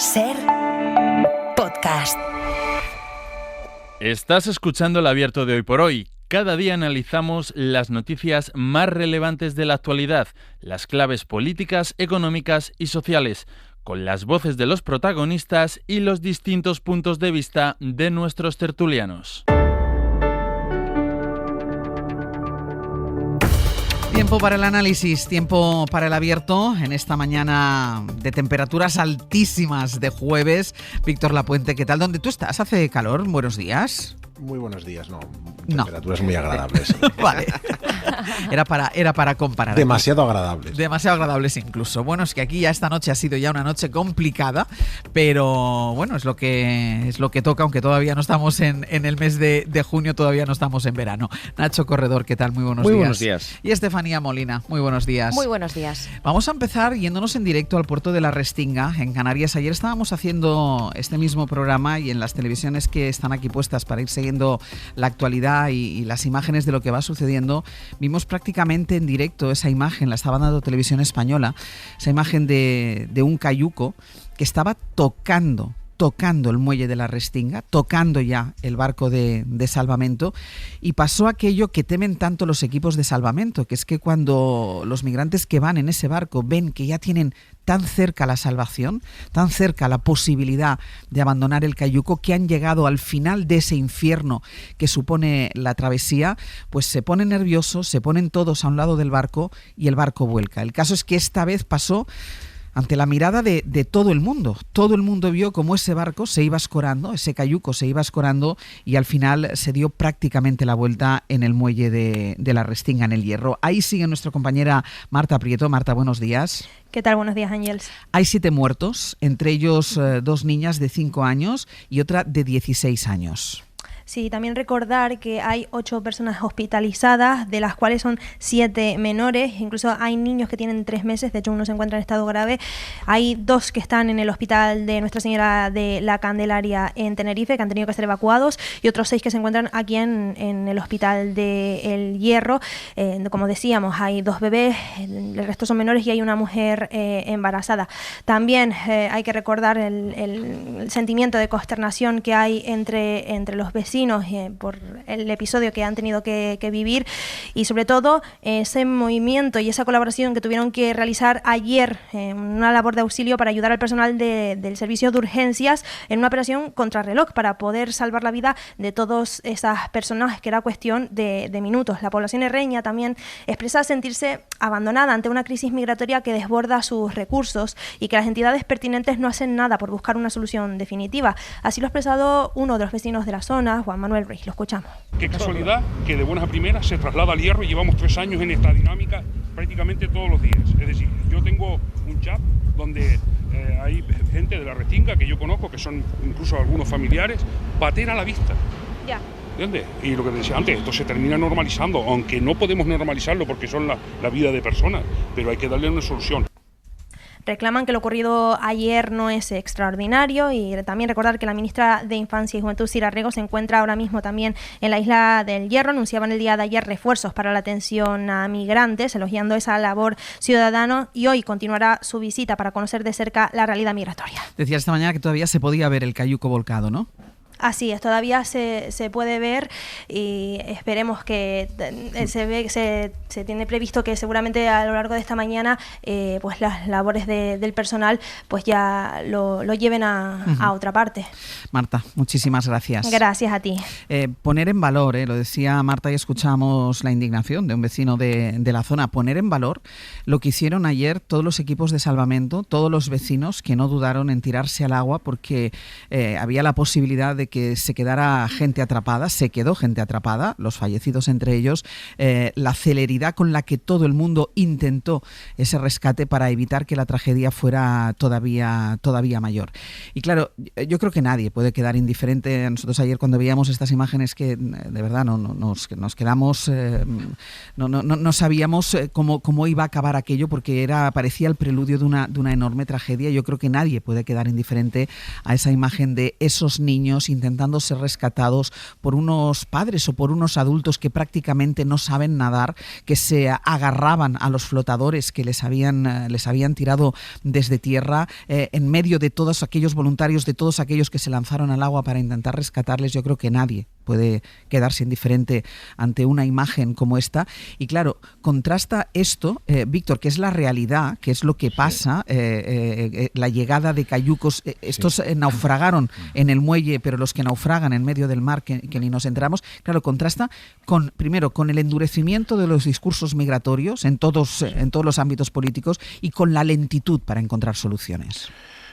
Ser podcast. Estás escuchando el Abierto de Hoy por Hoy. Cada día analizamos las noticias más relevantes de la actualidad, las claves políticas, económicas y sociales, con las voces de los protagonistas y los distintos puntos de vista de nuestros tertulianos. Tiempo para el análisis, tiempo para el abierto en esta mañana de temperaturas altísimas de jueves. Víctor Lapuente, ¿qué tal? ¿Dónde tú estás? ¿Hace calor? Buenos días. Muy buenos días, temperaturas muy agradables. Vale. Era para comparar. Demasiado agradables. Demasiado agradables incluso. Bueno, es que aquí ya esta noche ha sido ya una noche complicada, pero bueno, es lo que toca, aunque todavía no estamos en el mes de junio, todavía no estamos en verano. Nacho Corredor, ¿qué tal? Muy buenos días. Muy buenos días. Y Estefanía Molina, muy buenos días. Muy buenos días. Vamos a empezar yéndonos en directo al puerto de La Restinga, en Canarias. Ayer estábamos haciendo este mismo programa y en las televisiones que están aquí puestas para ir siguiendo la actualidad y las imágenes de lo que va sucediendo, vimos prácticamente en directo esa imagen, la estaba dando Televisión Española, esa imagen de un cayuco que estaba tocando el muelle de La Restinga, tocando ya el barco de salvamento, y pasó aquello que temen tanto los equipos de salvamento, que es que cuando los migrantes que van en ese barco ven que ya tienen tan cerca la salvación, tan cerca la posibilidad de abandonar el cayuco, que han llegado al final de ese infierno que supone la travesía, pues se ponen nerviosos, se ponen todos a un lado del barco y el barco vuelca. El caso es que esta vez pasó ante la mirada de todo el mundo. Todo el mundo vio cómo ese barco se iba escorando, ese cayuco se iba escorando, y al final se dio prácticamente la vuelta en el muelle de La Restinga, en el Hierro. Ahí sigue nuestra compañera Marta Prieto. Marta, buenos días. ¿Qué tal? Buenos días, Ángels. Hay 7 muertos, entre ellos 2 niñas de 5 años y otra de 16 años. Sí, también recordar que hay 8 personas hospitalizadas, de las cuales son 7 menores. Incluso hay niños que tienen 3 meses, de hecho uno se encuentra en estado grave. Hay 2 que están en el hospital de Nuestra Señora de la Candelaria en Tenerife, que han tenido que ser evacuados, y otros 6 que se encuentran aquí en el hospital de El Hierro. Como decíamos, hay 2 bebés, el resto son menores y hay una mujer embarazada. También hay que recordar el sentimiento de consternación que hay entre los vecinos por el episodio que han tenido que vivir, y sobre todo ese movimiento y esa colaboración que tuvieron que realizar ayer, una labor de auxilio para ayudar al personal del servicio de urgencias en una operación contrarreloj para poder salvar la vida de todas esas personas, que era cuestión de minutos. La población herreña también expresa sentirse abandonada ante una crisis migratoria que desborda sus recursos y que las entidades pertinentes no hacen nada por buscar una solución definitiva. Así lo ha expresado uno de los vecinos de la zona, Juan Manuel Ruiz. Lo escuchamos. Qué casualidad que de buenas a primeras se traslada al Hierro y llevamos 3 años en esta dinámica prácticamente todos los días. Es decir, yo tengo un chat donde hay gente de La Restinga que yo conozco, que son incluso algunos familiares, patera a la vista. Ya. ¿Entiendes? Y lo que decía antes, esto se termina normalizando, aunque no podemos normalizarlo porque son la vida de personas, pero hay que darle una solución. Reclaman que lo ocurrido ayer no es extraordinario, y también recordar que la ministra de Infancia y Juventud, Sira Rego, se encuentra ahora mismo también en la isla del Hierro. Anunciaban el día de ayer refuerzos para la atención a migrantes, elogiando esa labor ciudadana, y hoy continuará su visita para conocer de cerca la realidad migratoria. Decía esta mañana que todavía se podía ver el cayuco volcado, ¿no? Así es, todavía se puede ver, y esperemos que se tiene previsto que seguramente a lo largo de esta mañana pues las labores del personal pues ya lo lleven a otra parte. Marta, muchísimas gracias. Gracias a ti. Poner en valor, lo decía Marta y escuchamos la indignación de un vecino de la zona, poner en valor lo que hicieron ayer todos los equipos de salvamento, todos los vecinos que no dudaron en tirarse al agua porque había la posibilidad de que se quedara gente atrapada, se quedó gente atrapada, los fallecidos entre ellos, la celeridad con la que todo el mundo intentó ese rescate para evitar que la tragedia fuera todavía mayor. Y claro, yo creo que nadie puede quedar indiferente. Nosotros ayer cuando veíamos estas imágenes que de verdad nos quedamos, no sabíamos cómo iba a acabar aquello, porque parecía el preludio de una enorme tragedia. Yo creo que nadie puede quedar indiferente a esa imagen de esos niños intentando ser rescatados por unos padres o por unos adultos que prácticamente no saben nadar, que se agarraban a los flotadores que les habían tirado desde tierra, en medio de todos aquellos voluntarios, de todos aquellos que se lanzaron al agua para intentar rescatarles. Yo creo que nadie puede quedarse indiferente ante una imagen como esta. Y claro, contrasta esto, Víctor, que es la realidad, que es lo que pasa, la llegada de cayucos. Estos naufragaron en el muelle, pero los que naufragan en medio del mar, que ni nos enteramos, claro, contrasta primero con el endurecimiento de los discursos migratorios en todos los ámbitos políticos y con la lentitud para encontrar soluciones.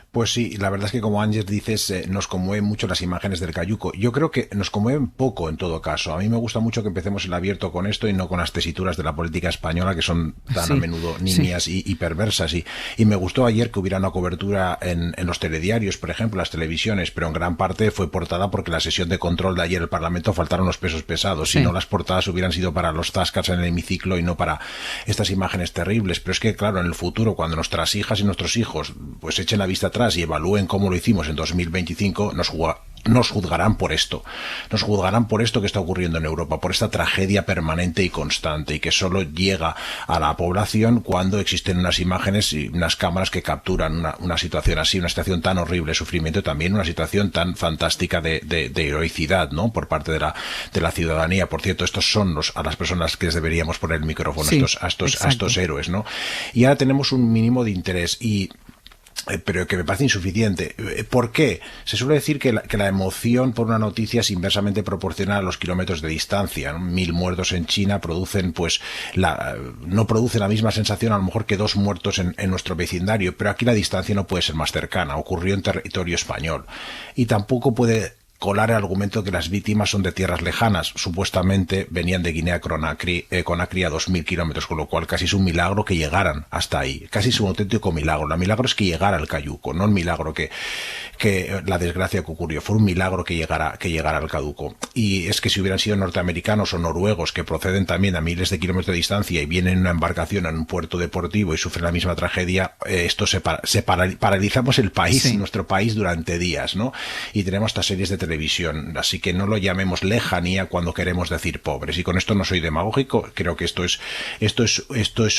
Pues sí, la verdad es que como Ángel dices, nos conmueven mucho las imágenes del cayuco. Yo creo que nos conmueven poco en todo caso. A mí me gusta mucho que empecemos el abierto con esto y no con las tesituras de la política española que son tan a menudo nimias y perversas. Y me gustó ayer que hubiera una cobertura en los telediarios, por ejemplo, las televisiones, pero en gran parte fue portada porque la sesión de control de ayer del Parlamento faltaron los pesos pesados. Si no, las portadas hubieran sido para los zascas en el hemiciclo y no para estas imágenes terribles. Pero es que, claro, en el futuro, cuando nuestras hijas y nuestros hijos pues echen la vista atrás y evalúen cómo lo hicimos en 2025, nos juzgarán por esto. Nos juzgarán por esto que está ocurriendo en Europa, por esta tragedia permanente y constante y que solo llega a la población cuando existen unas imágenes y unas cámaras que capturan una situación así, una situación tan horrible de sufrimiento y también una situación tan fantástica de heroicidad, ¿no?, por parte de la ciudadanía. Por cierto, estos son a las personas que les deberíamos poner el micrófono, a estos héroes, ¿no? Y ahora tenemos un mínimo de interés pero que me parece insuficiente. ¿Por qué? Se suele decir que la emoción por una noticia es inversamente proporcional a los kilómetros de distancia, ¿no? 1000 muertos en China no produce la misma sensación a lo mejor que 2 muertos en nuestro vecindario, pero aquí la distancia no puede ser más cercana. Ocurrió en territorio español y tampoco puede colar el argumento que las víctimas son de tierras lejanas. Supuestamente venían de Guinea-Conakry a 2000 kilómetros, con lo cual casi es un milagro que llegaran hasta ahí. Casi es un auténtico milagro. El milagro es que llegara al cayuco, no el milagro que la desgracia que ocurrió. Fue un milagro que llegara al cayuco. Y es que si hubieran sido norteamericanos o noruegos, que proceden también a miles de kilómetros de distancia y vienen en una embarcación en un puerto deportivo y sufren la misma tragedia, paralizamos el país, nuestro país, durante días, ¿no? Y tenemos estas series de televisión, así que no lo llamemos lejanía cuando queremos decir pobres. Y con esto no soy demagógico, creo que esto es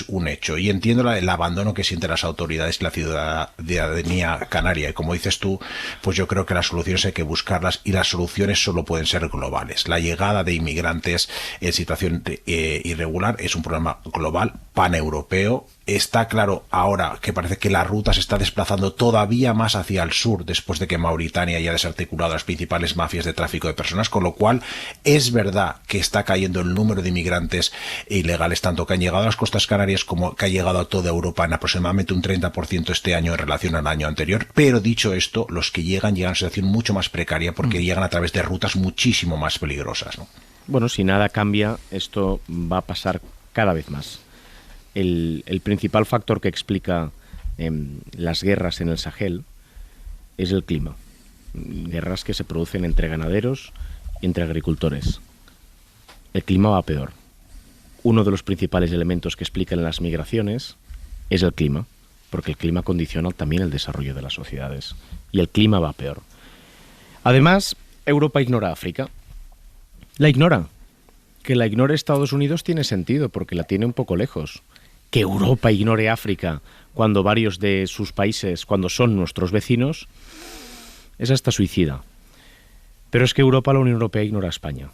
un hecho. Y entiendo el abandono que sienten las autoridades y la ciudadanía canaria. Y como dices tú, pues yo creo que las soluciones hay que buscarlas y las soluciones solo pueden ser globales. La llegada de inmigrantes en situación irregular es un problema global, paneuropeo. Está claro ahora que parece que la ruta se está desplazando todavía más hacia el sur después de que Mauritania haya desarticulado las principales mafias de tráfico de personas, con lo cual es verdad que está cayendo el número de inmigrantes ilegales, tanto que han llegado a las costas canarias como que ha llegado a toda Europa en aproximadamente un 30% este año en relación al año anterior. Pero dicho esto, los que llegan a una situación mucho más precaria porque llegan a través de rutas muchísimo más peligrosas, ¿no? Bueno, si nada cambia, esto va a pasar cada vez más. El principal factor que explica las guerras en el Sahel es el clima. Guerras que se producen entre ganaderos y entre agricultores. El clima va peor. Uno de los principales elementos que explican las migraciones es el clima, porque el clima condiciona también el desarrollo de las sociedades. Y el clima va peor. Además, Europa ignora África. La ignora. Que la ignore Estados Unidos tiene sentido, porque la tiene un poco lejos. Que Europa ignore África cuando varios de sus países, cuando son nuestros vecinos, es hasta suicida. Pero es que Europa, la Unión Europea, ignora a España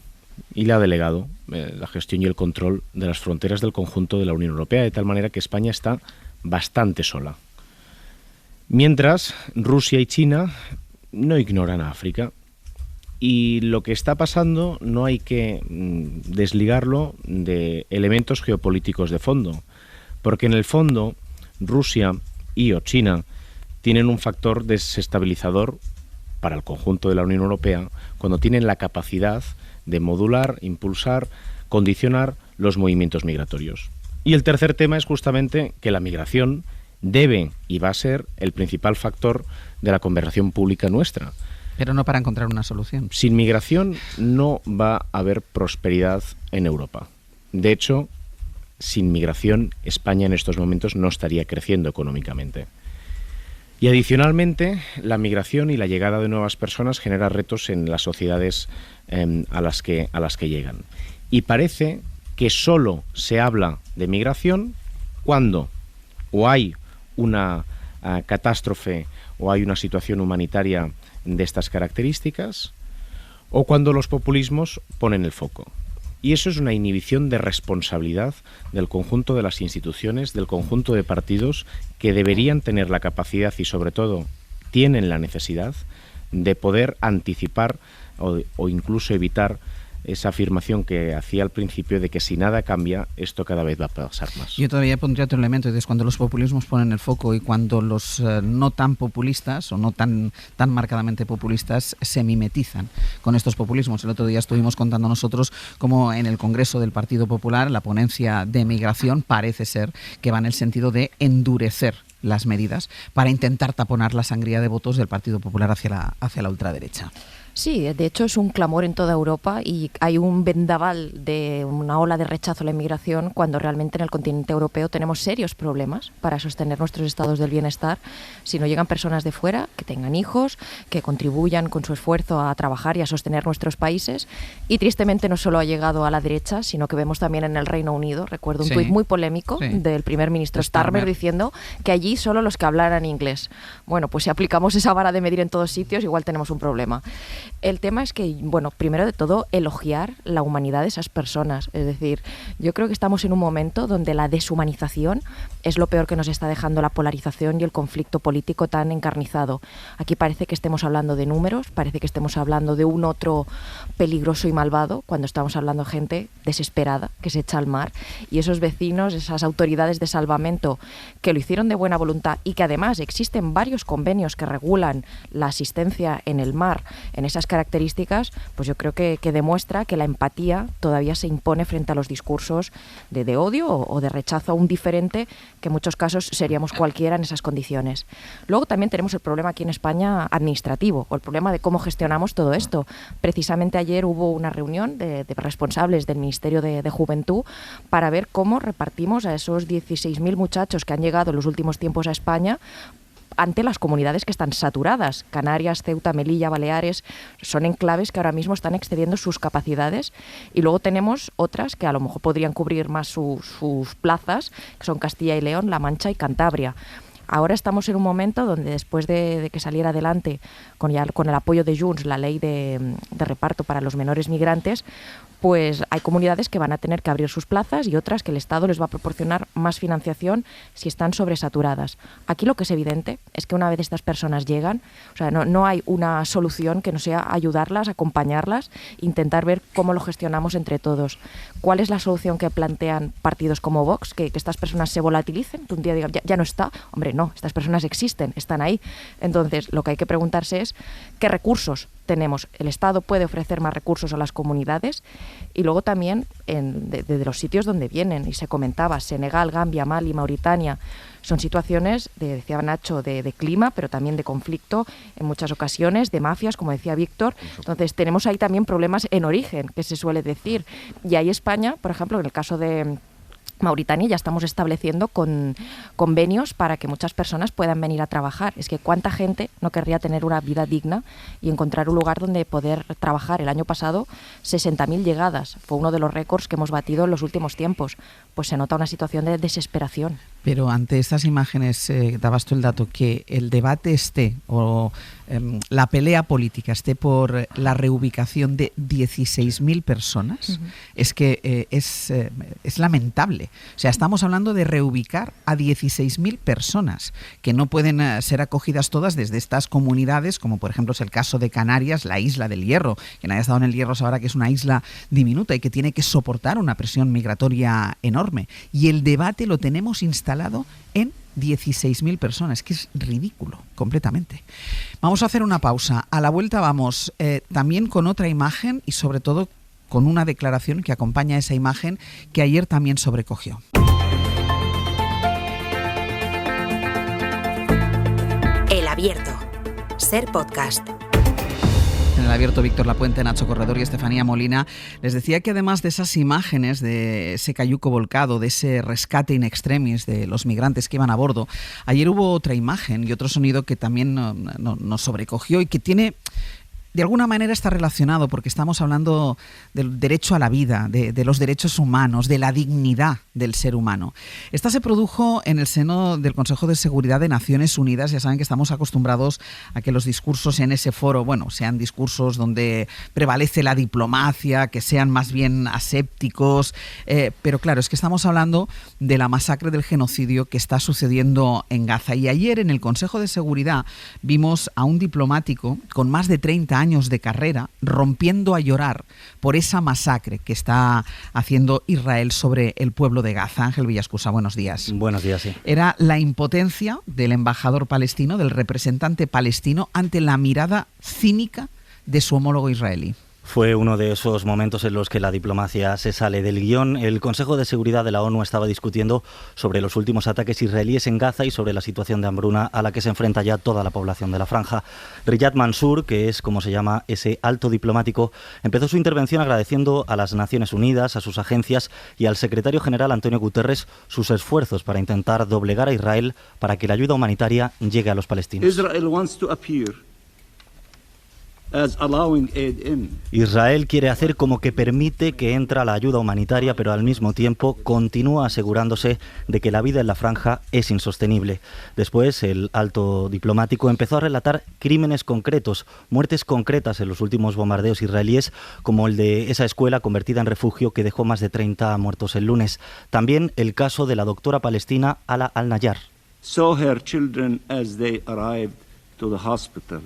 y le ha delegado la gestión y el control de las fronteras del conjunto de la Unión Europea, de tal manera que España está bastante sola. Mientras, Rusia y China no ignoran a África. Y lo que está pasando no hay que desligarlo de elementos geopolíticos de fondo, porque en el fondo Rusia o China tienen un factor desestabilizador para el conjunto de la Unión Europea cuando tienen la capacidad de modular, impulsar, condicionar los movimientos migratorios. Y el tercer tema es justamente que la migración debe y va a ser el principal factor de la conversación pública nuestra. Pero no para encontrar una solución. Sin migración no va a haber prosperidad en Europa. De hecho, sin migración, España en estos momentos no estaría creciendo económicamente. Y adicionalmente, la migración y la llegada de nuevas personas genera retos en las sociedades a las que llegan. Y parece que solo se habla de migración cuando o hay una catástrofe o hay una situación humanitaria de estas características, o cuando los populismos ponen el foco. Y eso es una inhibición de responsabilidad del conjunto de las instituciones, del conjunto de partidos que deberían tener la capacidad y sobre todo tienen la necesidad de poder anticipar o incluso evitar esa afirmación que hacía al principio de que si nada cambia, esto cada vez va a pasar más. Yo todavía pondría otro elemento, y es cuando los populismos ponen el foco y cuando los no tan populistas o no tan marcadamente populistas se mimetizan con estos populismos. El otro día estuvimos contando nosotros cómo en el Congreso del Partido Popular la ponencia de migración parece ser que va en el sentido de endurecer las medidas para intentar taponar la sangría de votos del Partido Popular hacia la ultraderecha. Sí, de hecho es un clamor en toda Europa y hay un vendaval de una ola de rechazo a la inmigración cuando realmente en el continente europeo tenemos serios problemas para sostener nuestros estados del bienestar si no llegan personas de fuera que tengan hijos, que contribuyan con su esfuerzo a trabajar y a sostener nuestros países. Y tristemente no solo ha llegado a la derecha, sino que vemos también en el Reino Unido, recuerdo un tuit muy polémico del primer ministro Starmer diciendo que allí solo los que hablaran inglés. Bueno, pues si aplicamos esa vara de medir en todos sitios, igual tenemos un problema. El tema es que, bueno, primero de todo, elogiar la humanidad de esas personas. Es decir, yo creo que estamos en un momento donde la deshumanización es lo peor que nos está dejando la polarización y el conflicto político tan encarnizado. Aquí parece que estemos hablando de números, parece que estemos hablando de un otro peligroso y malvado, cuando estamos hablando de gente desesperada que se echa al mar. Y esos vecinos, esas autoridades de salvamento que lo hicieron de buena voluntad y que además existen varios convenios que regulan la asistencia en el mar, en esas características, pues yo creo que demuestra que la empatía todavía se impone frente a los discursos de odio o de rechazo a un diferente, que en muchos casos seríamos cualquiera en esas condiciones. Luego también tenemos el problema aquí en España administrativo, o el problema de cómo gestionamos todo esto. Precisamente ayer hubo una reunión de responsables del Ministerio de Juventud para ver cómo repartimos a esos 16.000 muchachos que han llegado en los últimos tiempos a España ante las comunidades que están saturadas. Canarias, Ceuta, Melilla, Baleares son enclaves que ahora mismo están excediendo sus capacidades, y luego tenemos otras que a lo mejor podrían cubrir más sus plazas, que son Castilla y León, La Mancha y Cantabria. Ahora estamos en un momento donde, después de que saliera adelante con el apoyo de Junts la ley de reparto para los menores migrantes, pues hay comunidades que van a tener que abrir sus plazas y otras que el Estado les va a proporcionar más financiación si están sobresaturadas. Aquí lo que es evidente es que una vez estas personas llegan, o sea, no hay una solución que no sea ayudarlas, acompañarlas, intentar ver cómo lo gestionamos entre todos. ¿Cuál es la solución que plantean partidos como Vox? Que estas personas se volatilicen, que un día digan, ya no está. Hombre, no, estas personas existen, están ahí. Entonces, lo que hay que preguntarse es qué recursos tenemos. El Estado puede ofrecer más recursos a las comunidades, y luego también de los sitios donde vienen, y se comentaba, Senegal, Gambia, Mali, Mauritania, son situaciones, decía Nacho, de clima, pero también de conflicto en muchas ocasiones, de mafias, como decía Víctor. Entonces tenemos ahí también problemas en origen, que se suele decir. Y ahí España, por ejemplo, en el caso de Mauritania, ya estamos estableciendo convenios para que muchas personas puedan venir a trabajar. Es que cuánta gente no querría tener una vida digna y encontrar un lugar donde poder trabajar. El año pasado 60.000 llegadas, fue uno de los récords que hemos batido en los últimos tiempos. Pues se nota una situación de desesperación. Pero ante estas imágenes, dabas tú el dato, que el debate esté, o la pelea política esté por la reubicación de 16.000 personas, es que es lamentable. O sea, estamos hablando de reubicar a 16.000 personas que no pueden ser acogidas todas desde estas comunidades, como por ejemplo es el caso de Canarias, la isla del Hierro. Quien haya estado en el Hierro sabrá que es una isla diminuta y que tiene que soportar una presión migratoria enorme. Y el debate lo tenemos instalado en 16.000 personas, que es ridículo completamente. Vamos a hacer una pausa. A la vuelta vamos también con otra imagen y sobre todo con una declaración que acompaña a esa imagen que ayer también sobrecogió. El Abierto. Ser podcast. En el abierto, Víctor Lapuente, Nacho Corredor y Estefanía Molina. Les decía que además de esas imágenes de ese cayuco volcado, de ese rescate in extremis de los migrantes que iban a bordo, ayer hubo otra imagen y otro sonido que también nos sobrecogió y que tiene... De alguna manera está relacionado porque estamos hablando del derecho a la vida, de los derechos humanos, de la dignidad del ser humano. Esta se produjo en el seno del Consejo de Seguridad de Naciones Unidas. Ya saben que estamos acostumbrados a que los discursos en ese foro, sean discursos donde prevalece la diplomacia, que sean más bien asépticos. Pero claro, es que estamos hablando de la masacre del genocidio que está sucediendo en Gaza. Y ayer en el Consejo de Seguridad vimos a un diplomático con más de 30 años de carrera rompiendo a llorar por esa masacre que está haciendo Israel sobre el pueblo de Gaza. Ángel Villascusa, buenos días. Buenos días, sí. Era la impotencia del embajador palestino, del representante palestino, ante la mirada cínica de su homólogo israelí. Fue uno de esos momentos en los que la diplomacia se sale del guión. El Consejo de Seguridad de la ONU estaba discutiendo sobre los últimos ataques israelíes en Gaza y sobre la situación de hambruna a la que se enfrenta ya toda la población de la franja. Riyad Mansour, que es como se llama ese alto diplomático, empezó su intervención agradeciendo a las Naciones Unidas, a sus agencias y al secretario general Antonio Guterres sus esfuerzos para intentar doblegar a Israel para que la ayuda humanitaria llegue a los palestinos. Israel quiere hacer como que permite que entra la ayuda humanitaria, pero al mismo tiempo continúa asegurándose de que la vida en la franja es insostenible. Después, el alto diplomático empezó a relatar crímenes concretos, muertes concretas en los últimos bombardeos israelíes, como el de esa escuela convertida en refugio que dejó más de 30 muertos el lunes. También el caso de la doctora palestina Ala Al-Nayar. Saw her children as they arrived to the hospital.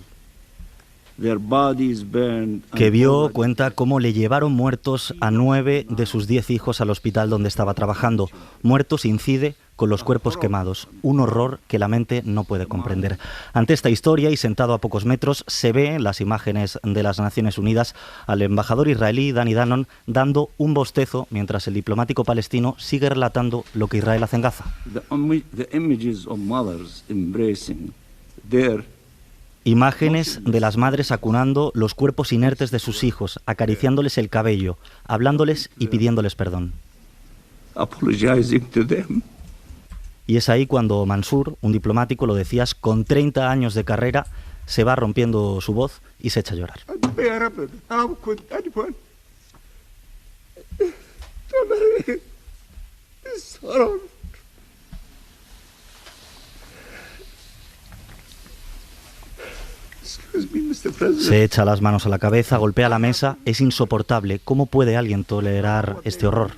Que vio, cuenta, cómo le llevaron muertos a 9 de sus 10 hijos al hospital donde estaba trabajando. Muertos, incide, con los cuerpos quemados. Un horror que la mente no puede comprender. Ante esta historia y sentado a pocos metros, se ve en las imágenes de las Naciones Unidas al embajador israelí Danny Danon dando un bostezo mientras el diplomático palestino sigue relatando lo que Israel hace en Gaza. Imágenes de las madres acunando los cuerpos inertes de sus hijos, acariciándoles el cabello, hablándoles y pidiéndoles perdón. Y es ahí cuando Mansour, un diplomático, lo decías, con 30 años de carrera, se va rompiendo su voz y se echa a llorar. Se echa las manos a la cabeza, golpea la mesa. Es insoportable. ¿Cómo puede alguien tolerar este horror?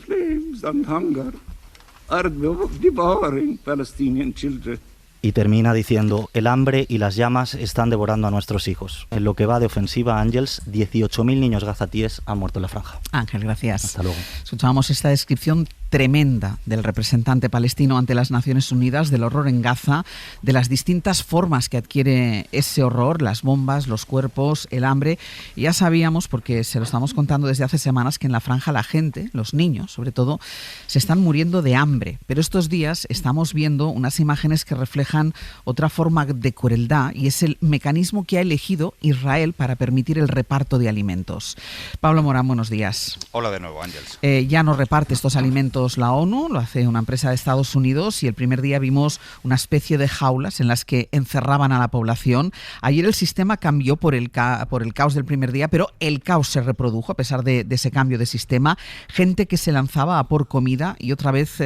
Y termina diciendo: el hambre y las llamas están devorando a nuestros hijos. En lo que va de ofensiva, Ángels, 18.000 niños gazatíes han muerto en la franja. Ángel, gracias. Hasta luego. Escuchábamos esta descripción tremenda del representante palestino ante las Naciones Unidas del horror en Gaza, de las distintas formas que adquiere ese horror, las bombas, los cuerpos, el hambre. Y ya sabíamos, porque se lo estamos contando desde hace semanas, que en la franja la gente, los niños sobre todo, se están muriendo de hambre. Pero estos días estamos viendo unas imágenes que reflejan otra forma de crueldad, y es el mecanismo que ha elegido Israel para permitir el reparto de alimentos. Pablo Morán, buenos días. Hola de nuevo, Ángels. Ya no reparte estos alimentos la ONU, lo hace una empresa de Estados Unidos, y el primer día vimos una especie de jaulas en las que encerraban a la población. Ayer el sistema cambió por el caos del primer día, pero el caos se reprodujo a pesar de ese cambio de sistema. Gente que se lanzaba a por comida y otra vez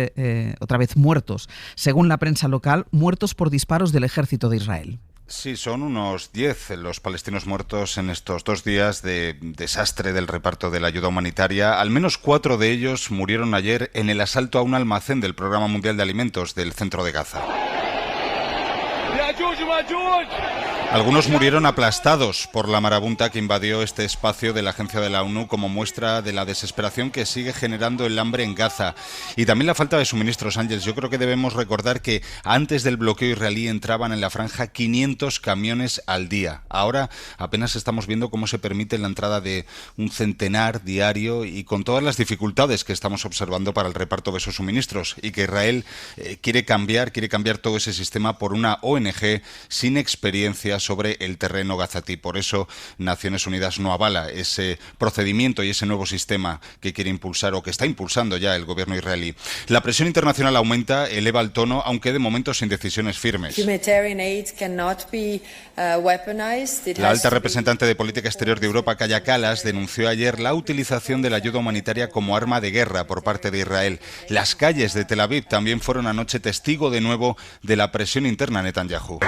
muertos. Según la prensa local, muertos por disparos del ejército de Israel. Sí, son unos 10 los palestinos muertos en estos 2 días de desastre del reparto de la ayuda humanitaria. Al menos 4 de ellos murieron ayer en el asalto a un almacén del Programa Mundial de Alimentos del centro de Gaza. Algunos murieron aplastados por la marabunta que invadió este espacio de la agencia de la ONU como muestra de la desesperación que sigue generando el hambre en Gaza y también la falta de suministros, Ángels. Yo creo que debemos recordar que antes del bloqueo israelí entraban en la franja 500 camiones al día. Ahora apenas estamos viendo cómo se permite la entrada de un centenar diario y con todas las dificultades que estamos observando para el reparto de esos suministros, y que Israel quiere cambiar todo ese sistema por una ONG sin experiencia sobre el terreno gazatí. Por eso Naciones Unidas no avala ese procedimiento y ese nuevo sistema que quiere impulsar o que está impulsando ya el gobierno israelí. La presión internacional aumenta, eleva el tono, aunque de momento sin decisiones firmes. La alta representante de Política Exterior de Europa, Kaja Kallas, denunció ayer la utilización de la ayuda humanitaria como arma de guerra por parte de Israel. Las calles de Tel Aviv también fueron anoche testigo de nuevo de la presión interna a Netanyahu.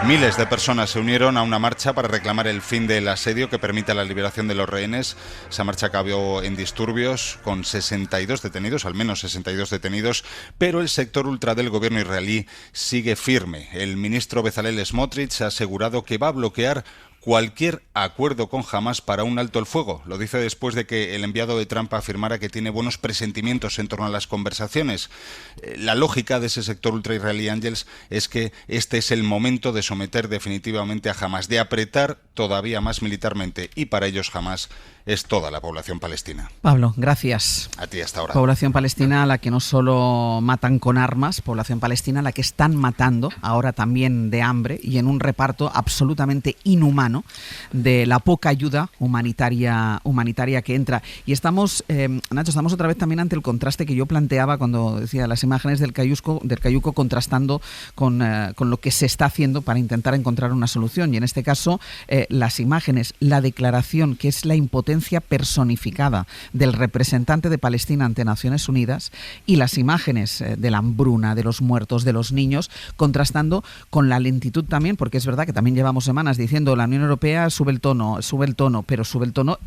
Miles de personas se unieron a una marcha para reclamar el fin del asedio que permita la liberación de los rehenes. Esa marcha acabó en disturbios con 62 detenidos, al menos 62 detenidos, pero el sector ultra del gobierno israelí sigue firme. El ministro Bezalel Smotrich ha asegurado que va a bloquear cualquier acuerdo con Hamás para un alto el fuego. Lo dice después de que el enviado de Trump afirmara que tiene buenos presentimientos en torno a las conversaciones. La lógica de ese sector ultraisraelí, Ángels, es que este es el momento de someter definitivamente a Hamás, de apretar todavía más militarmente, y para ellos Hamás es toda la población palestina. Pablo, gracias. A ti hasta ahora. Población palestina a la que no solo matan con armas, población palestina a la que están matando ahora también de hambre y en un reparto absolutamente inhumano de la poca ayuda humanitaria que entra. Y estamos, Nacho, estamos otra vez también ante el contraste que yo planteaba cuando decía las imágenes del Cayuco contrastando con lo que se está haciendo para intentar encontrar una solución. Y en este caso, las imágenes, la declaración, que es la impotencia personificada del representante de Palestina ante Naciones Unidas, y las imágenes de la hambruna, de los muertos, de los niños, contrastando con la lentitud también, porque es verdad que también llevamos semanas diciendo la Unión Europea sube el tono,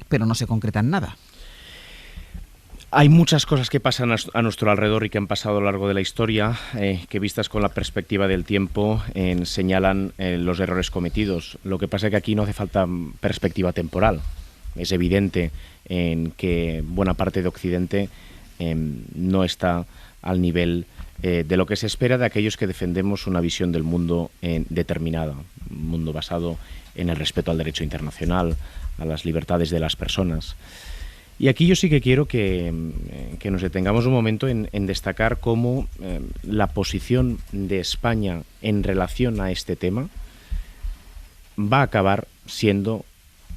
pero no se concreta en nada. Hay muchas cosas que pasan a nuestro alrededor y que han pasado a lo largo de la historia, que vistas con la perspectiva del tiempo señalan los errores cometidos. Lo que pasa es que aquí no hace falta perspectiva temporal. Es evidente en que buena parte de Occidente no está al nivel de lo que se espera de aquellos que defendemos una visión del mundo determinada, un mundo basado en el respeto al derecho internacional, a las libertades de las personas. Y aquí yo sí que quiero que nos detengamos un momento en destacar cómo la posición de España en relación a este tema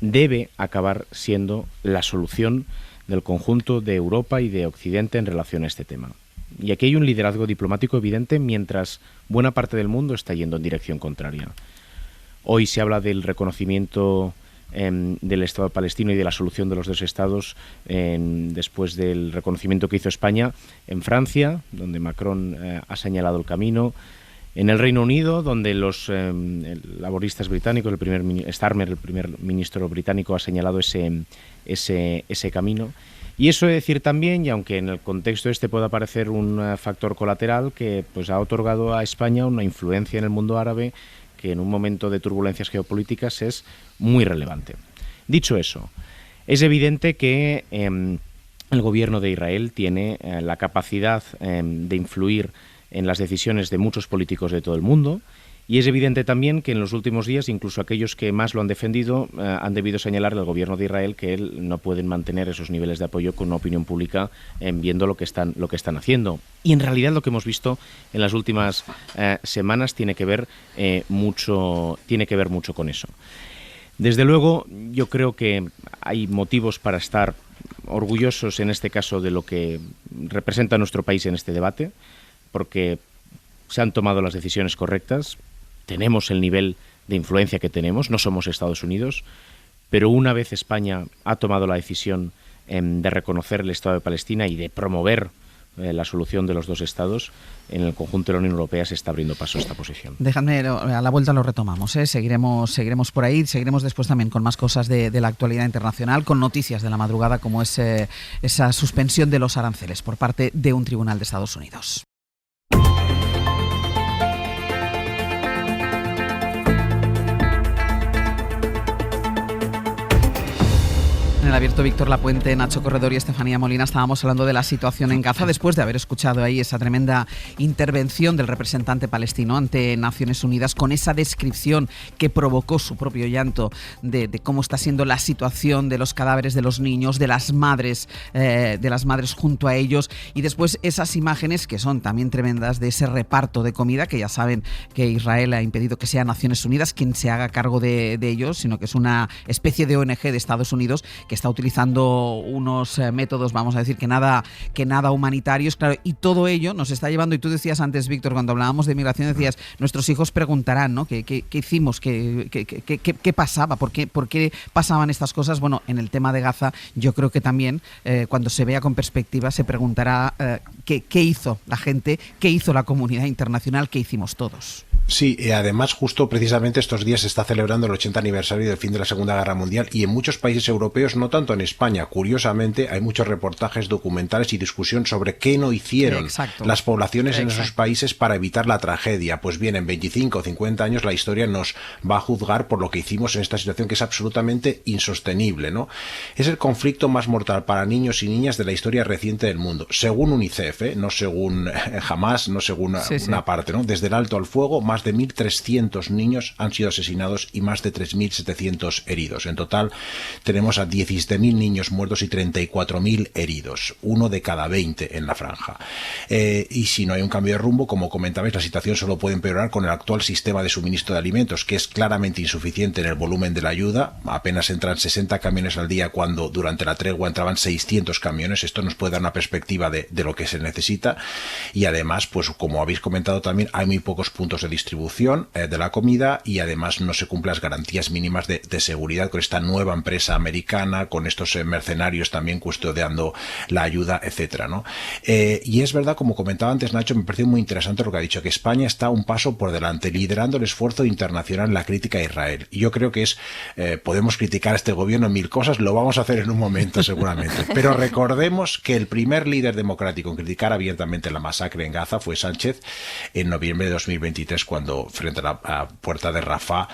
debe acabar siendo la solución del conjunto de Europa y de Occidente en relación a este tema. Y aquí hay un liderazgo diplomático evidente mientras buena parte del mundo está yendo en dirección contraria. Hoy se habla del reconocimiento del Estado palestino y de la solución de los dos estados después del reconocimiento que hizo España en Francia, donde Macron ha señalado el camino, en el Reino Unido, donde los laboristas británicos, Starmer, el primer ministro británico, ha señalado ese camino. Y eso es decir también, y aunque en el contexto este pueda parecer un factor colateral, que pues ha otorgado a España una influencia en el mundo árabe que en un momento de turbulencias geopolíticas es muy relevante. Dicho eso, es evidente que el gobierno de Israel tiene la capacidad de influir en las decisiones de muchos políticos de todo el mundo, y es evidente también que en los últimos días incluso aquellos que más lo han defendido han debido señalarle al gobierno de Israel que no pueden mantener esos niveles de apoyo con una opinión pública viendo lo que están haciendo. Y en realidad lo que hemos visto en las últimas semanas tiene que ver mucho con eso. Desde luego, yo creo que hay motivos para estar orgullosos en este caso de lo que representa nuestro país en este debate, porque se han tomado las decisiones correctas, tenemos el nivel de influencia que tenemos, no somos Estados Unidos, pero una vez España ha tomado la decisión de reconocer el Estado de Palestina y de promover la solución de los dos estados, en el conjunto de la Unión Europea se está abriendo paso a esta posición. Dejadme, a la vuelta lo retomamos, seguiremos por ahí, seguiremos después también con más cosas de la actualidad internacional, con noticias de la madrugada como es esa suspensión de los aranceles por parte de un tribunal de Estados Unidos. En el Abierto Víctor Lapuente, Nacho Corredor y Estefanía Molina. Estábamos hablando de la situación en Gaza después de haber escuchado ahí esa tremenda intervención del representante palestino ante Naciones Unidas, con esa descripción que provocó su propio llanto de cómo está siendo la situación de los cadáveres de los niños, de las madres junto a ellos, y después esas imágenes que son también tremendas de ese reparto de comida, que ya saben que Israel ha impedido que sea Naciones Unidas quien se haga cargo de ellos, sino que es una especie de ONG de Estados Unidos que está utilizando unos métodos, vamos a decir, que nada humanitarios, claro, y todo ello nos está llevando, y tú decías antes, Víctor, cuando hablábamos de migración, decías, nuestros hijos preguntarán, ¿no? ¿Qué hicimos? ¿Qué pasaba? ¿Por qué pasaban estas cosas? Bueno, en el tema de Gaza, yo creo que también, cuando se vea con perspectiva, se preguntará qué hizo la gente, qué hizo la comunidad internacional, qué hicimos todos. Sí, y además justo precisamente estos días se está celebrando el 80 aniversario del fin de la Segunda Guerra Mundial, y en muchos países europeos, no tanto en España, curiosamente, hay muchos reportajes, documentales y discusión sobre qué no hicieron las poblaciones en esos países para evitar la tragedia. Pues bien, en 25 o 50 años la historia nos va a juzgar por lo que hicimos en esta situación, que es absolutamente insostenible, ¿no? Es el conflicto más mortal para niños y niñas de la historia reciente del mundo, según UNICEF, no según Hamas, no según una parte, ¿no? Desde el alto al fuego, más de 1.300 niños han sido asesinados y más de 3.700 heridos. En total tenemos a 17.000 niños muertos y 34.000 heridos, 1 de cada 20 en la franja. Y si no hay un cambio de rumbo, como comentabais, la situación solo puede empeorar con el actual sistema de suministro de alimentos, que es claramente insuficiente en el volumen de la ayuda. Apenas entran 60 camiones al día cuando durante la tregua entraban 600 camiones. Esto nos puede dar una perspectiva de lo que se necesita. Y además, pues como habéis comentado también, hay muy pocos puntos de distribución de la comida, y además no se cumplen las garantías mínimas de seguridad con esta nueva empresa americana, con estos mercenarios también custodiando la ayuda, etcétera, ¿no? Y es verdad, como comentaba antes Nacho, me pareció muy interesante lo que ha dicho, que España está un paso por delante, liderando el esfuerzo internacional en la crítica a Israel. Y yo creo que podemos criticar a este gobierno en mil cosas, lo vamos a hacer en un momento seguramente, pero recordemos que el primer líder democrático en criticar abiertamente la masacre en Gaza fue Sánchez en noviembre de 2023, cuando frente a la puerta de Rafah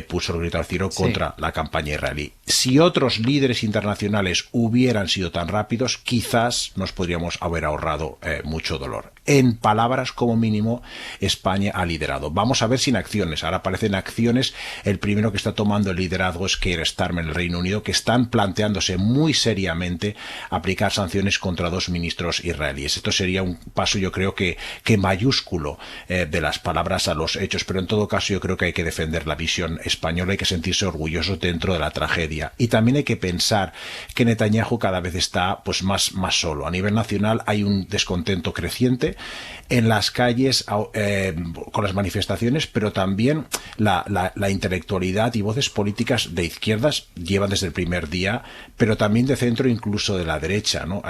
puso el grito al cielo contra la campaña israelí. Si otros líderes internacionales hubieran sido tan rápidos, quizás nos podríamos haber ahorrado mucho dolor. En palabras, como mínimo, España ha liderado. Vamos a ver sin acciones. Ahora aparecen acciones. El primero que está tomando el liderazgo es Keir Starmer en el Reino Unido, que están planteándose muy seriamente aplicar sanciones contra 2 ministros israelíes. Esto sería un paso, yo creo que mayúsculo, de las palabras a los hechos, pero en todo caso yo creo que hay que defender la visión española, hay que sentirse orgullosos dentro de la tragedia, y también hay que pensar que Netanyahu cada vez está pues más solo. A nivel nacional hay un descontento creciente en las calles con las manifestaciones, pero también la intelectualidad y voces políticas de izquierdas llevan desde el primer día, pero también de centro, incluso de la derecha, ¿no?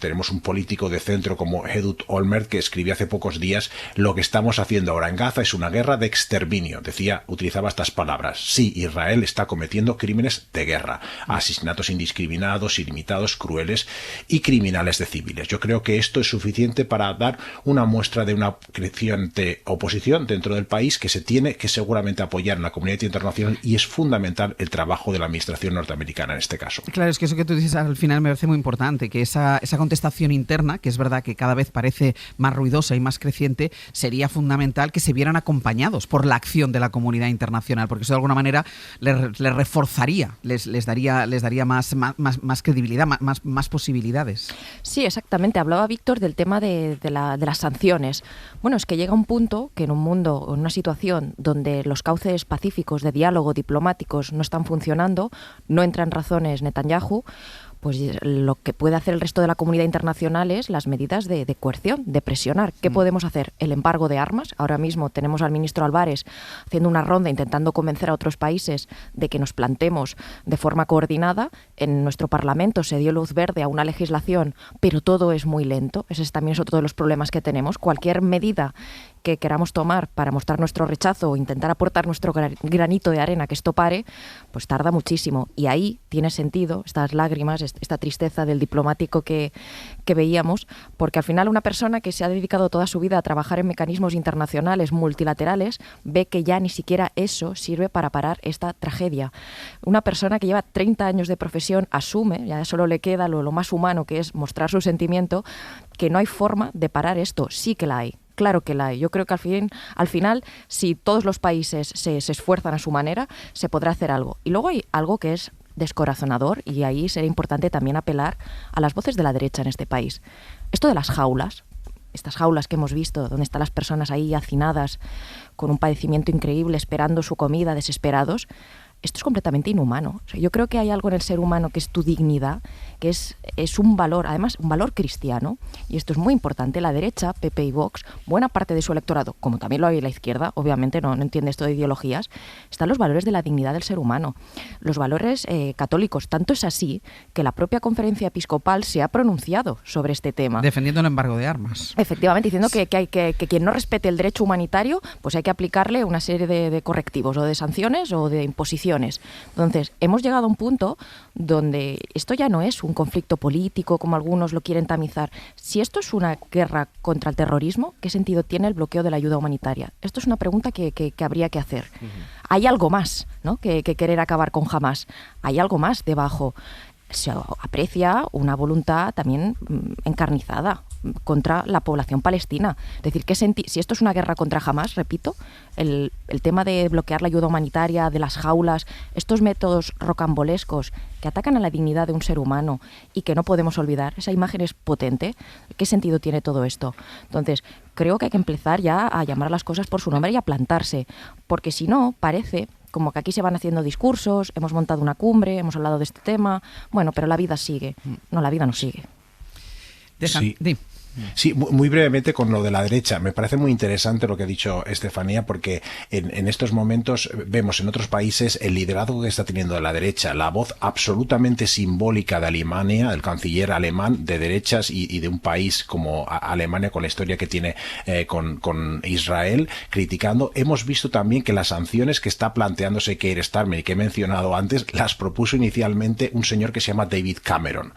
Tenemos un político de centro como Ehud Olmert que escribió hace pocos días: lo que estamos haciendo ahora en Gaza es una guerra de exterminio. Utilizaba estas palabras. Sí, Israel está cometiendo crímenes de guerra, asesinatos indiscriminados, ilimitados, crueles y criminales de civiles. Yo creo que esto es suficiente para dar una muestra de una creciente oposición dentro del país, que se tiene que seguramente apoyar en la comunidad internacional, y es fundamental el trabajo de la administración norteamericana en este caso. Claro, es que eso que tú dices al final me parece muy importante, que esa contestación interna, que es verdad que cada vez parece más ruidosa y más creciente, sería fundamental que se vieran acompañados por la acción de la comunidad internacional, porque eso de alguna manera les reforzaría, les daría más credibilidad, más posibilidades. Sí, exactamente. Hablaba Víctor del tema de las sanciones. Bueno, es que llega un punto que en un mundo, en una situación donde los cauces pacíficos de diálogo diplomáticos no están funcionando, no entran razones Netanyahu, pues lo que puede hacer el resto de la comunidad internacional es las medidas de coerción, de presionar. ¿Qué podemos hacer? El embargo de armas. Ahora mismo tenemos al ministro Álvarez haciendo una ronda intentando convencer a otros países de que nos plantemos de forma coordinada. En nuestro Parlamento se dio luz verde a una legislación, pero todo es muy lento. Ese también es otro de los problemas que tenemos. Cualquier medida que queramos tomar para mostrar nuestro rechazo o intentar aportar nuestro granito de arena que esto pare, pues tarda muchísimo. Y ahí tiene sentido estas lágrimas, esta tristeza del diplomático que veíamos, porque al final una persona que se ha dedicado toda su vida a trabajar en mecanismos internacionales multilaterales ve que ya ni siquiera eso sirve para parar esta tragedia. Una persona que lleva 30 años de profesión asume, ya solo le queda lo más humano, que es mostrar su sentimiento, que no hay forma de parar esto. Sí que la hay. Claro que la hay. Yo creo que al final, si todos los países se esfuerzan a su manera, se podrá hacer algo. Y luego hay algo que es descorazonador, y ahí sería importante también apelar a las voces de la derecha en este país. Esto de las jaulas, estas jaulas que hemos visto, donde están las personas ahí hacinadas con un padecimiento increíble, esperando su comida, desesperados, esto es completamente inhumano. O sea, yo creo que hay algo en el ser humano que es tu dignidad, que es un valor, además un valor cristiano, y esto es muy importante. La derecha, PP y Vox, buena parte de su electorado, como también lo hay la izquierda, obviamente no entiende esto de ideologías, están los valores de la dignidad del ser humano, los valores católicos. Tanto es así que la propia Conferencia Episcopal se ha pronunciado sobre este tema. Defendiendo el embargo de armas. Efectivamente, diciendo que quien no respete el derecho humanitario, pues hay que aplicarle una serie de correctivos o de sanciones o de imposiciones. Entonces, hemos llegado a un punto donde esto ya no es un conflicto político, como algunos lo quieren tamizar. Si esto es una guerra contra el terrorismo, ¿qué sentido tiene el bloqueo de la ayuda humanitaria? Esto es una pregunta que habría que hacer. Hay algo más, ¿no?, que querer acabar con Hamás. Hay algo más debajo. Se aprecia una voluntad también encarnizada contra la población palestina. Es decir, si esto es una guerra contra Hamás, repito, el tema de bloquear la ayuda humanitaria, de las jaulas, estos métodos rocambolescos que atacan a la dignidad de un ser humano y que no podemos olvidar, esa imagen es potente. ¿Qué sentido tiene todo esto? Entonces, creo que hay que empezar ya a llamar las cosas por su nombre y a plantarse, porque si no, parece como que aquí se van haciendo discursos, hemos montado una cumbre, hemos hablado de este tema, bueno, pero la vida sigue. No, la vida no sigue. Sí, muy brevemente con lo de la derecha. Me parece muy interesante lo que ha dicho Estefanía, porque en estos momentos vemos en otros países el liderazgo que está teniendo la derecha, la voz absolutamente simbólica de Alemania, del canciller alemán de derechas y de un país como Alemania, con la historia que tiene con Israel, criticando. Hemos visto también que las sanciones que está planteándose Keir Starmer y que he mencionado antes, las propuso inicialmente un señor que se llama David Cameron.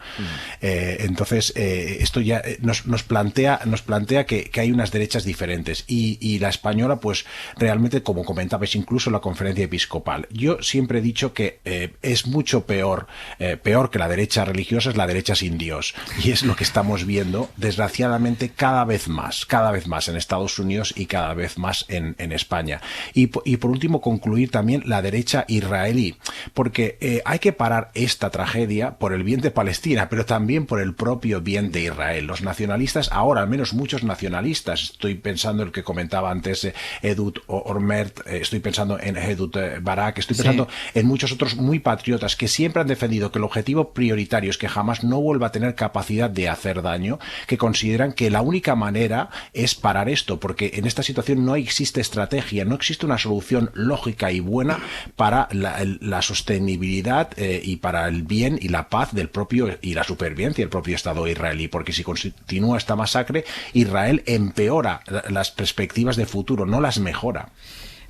Entonces, esto ya nos plantea que hay unas derechas diferentes y la española, pues realmente, como comentabais, incluso la Conferencia Episcopal. Yo siempre he dicho que es mucho peor que la derecha religiosa, es la derecha sin Dios, y es lo que estamos viendo desgraciadamente cada vez más en Estados Unidos y cada vez más en España. Y por último, concluir también la derecha israelí, porque hay que parar esta tragedia por el bien de Palestina, pero también por el propio bien de Israel. Los nacionalistas ahora, al menos muchos nacionalistas, estoy pensando en el que comentaba antes Ehud Olmert, estoy pensando en Ehud Barak, estoy pensando en muchos otros muy patriotas que siempre han defendido que el objetivo prioritario es que jamás no vuelva a tener capacidad de hacer daño, que consideran que la única manera es parar esto, porque en esta situación no existe estrategia, no existe una solución lógica y buena para la sostenibilidad y para el bien y la paz del propio y la supervivencia del propio Estado israelí, porque si continúa esta masacre, Israel empeora las perspectivas de futuro, no las mejora.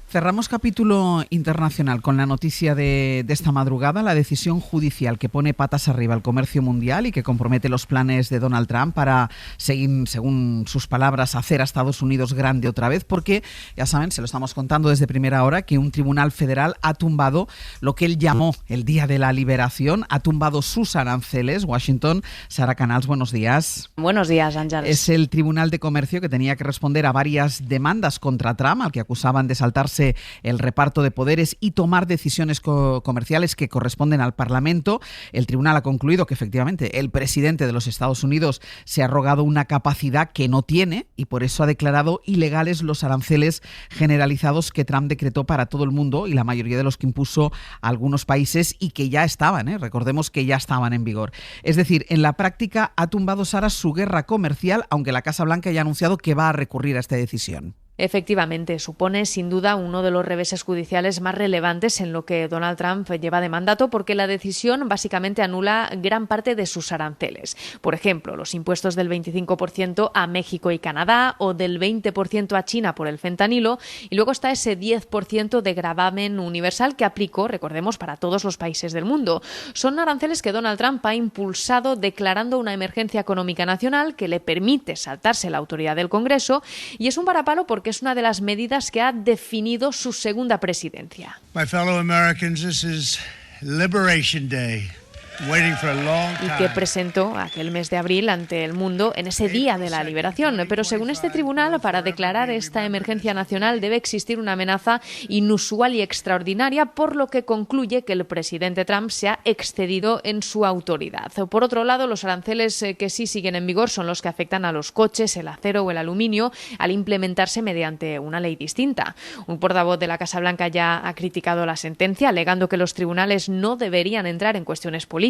Cerramos capítulo internacional con la noticia de esta madrugada, la decisión judicial que pone patas arriba al comercio mundial y que compromete los planes de Donald Trump para seguir, según sus palabras, hacer a Estados Unidos grande otra vez, porque, ya saben, se lo estamos contando desde primera hora, que un tribunal federal ha tumbado lo que él llamó el Día de la Liberación, ha tumbado sus aranceles. Washington, Sara Canals, buenos días. Buenos días, Ángeles. Es el Tribunal de Comercio que tenía que responder a varias demandas contra Trump, al que acusaban de saltarse el reparto de poderes y tomar decisiones comerciales que corresponden al Parlamento. El tribunal ha concluido que efectivamente el presidente de los Estados Unidos se ha arrogado una capacidad que no tiene y por eso ha declarado ilegales los aranceles generalizados que Trump decretó para todo el mundo y la mayoría de los que impuso a algunos países y que ya estaban, recordemos que ya estaban en vigor. Es decir, en la práctica ha tumbado, Sara, su guerra comercial, aunque la Casa Blanca ya ha anunciado que va a recurrir a esta decisión. Efectivamente, supone sin duda uno de los reveses judiciales más relevantes en lo que Donald Trump lleva de mandato, porque la decisión básicamente anula gran parte de sus aranceles. Por ejemplo, los impuestos del 25% a México y Canadá o del 20% a China por el fentanilo, y luego está ese 10% de gravamen universal que aplicó, recordemos, para todos los países del mundo. Son aranceles que Donald Trump ha impulsado declarando una emergencia económica nacional que le permite saltarse la autoridad del Congreso, y es un varapalo porque es una de las medidas que ha definido su segunda presidencia. My fellow Americans, this is Liberation Day. Y que presentó aquel mes de abril ante el mundo en ese día de la liberación. Pero según este tribunal, para declarar esta emergencia nacional debe existir una amenaza inusual y extraordinaria, por lo que concluye que el presidente Trump se ha excedido en su autoridad. Por otro lado, los aranceles que sí siguen en vigor son los que afectan a los coches, el acero o el aluminio, al implementarse mediante una ley distinta. Un portavoz de la Casa Blanca ya ha criticado la sentencia, alegando que los tribunales no deberían entrar en cuestiones políticas,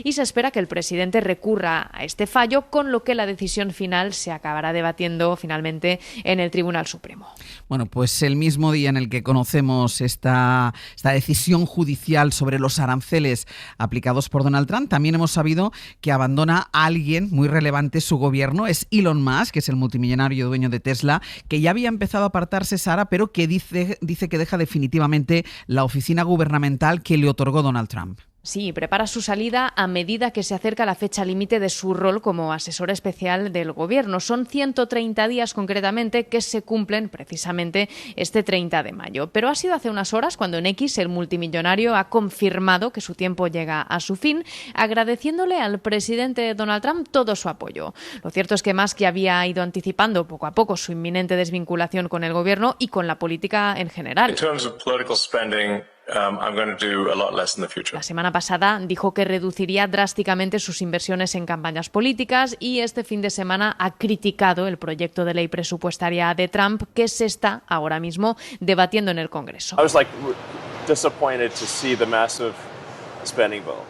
y se espera que el presidente recurra a este fallo, con lo que la decisión final se acabará debatiendo finalmente en el Tribunal Supremo. Bueno, pues el mismo día en el que conocemos esta decisión judicial sobre los aranceles aplicados por Donald Trump, también hemos sabido que abandona a alguien muy relevante su gobierno. Es Elon Musk, que es el multimillonario dueño de Tesla, que ya había empezado a apartarse, Sara, pero que dice que deja definitivamente la oficina gubernamental que le otorgó Donald Trump. Sí, prepara su salida a medida que se acerca la fecha límite de su rol como asesor especial del gobierno. Son 130 días concretamente que se cumplen precisamente este 30 de mayo. Pero ha sido hace unas horas cuando en X el multimillonario ha confirmado que su tiempo llega a su fin, agradeciéndole al presidente Donald Trump todo su apoyo. Lo cierto es que Musk ya había ido anticipando poco a poco su inminente desvinculación con el gobierno y con la política en general. La semana pasada dijo que reduciría drásticamente sus inversiones en campañas políticas, y este fin de semana ha criticado el proyecto de ley presupuestaria de Trump que se está ahora mismo debatiendo en el Congreso.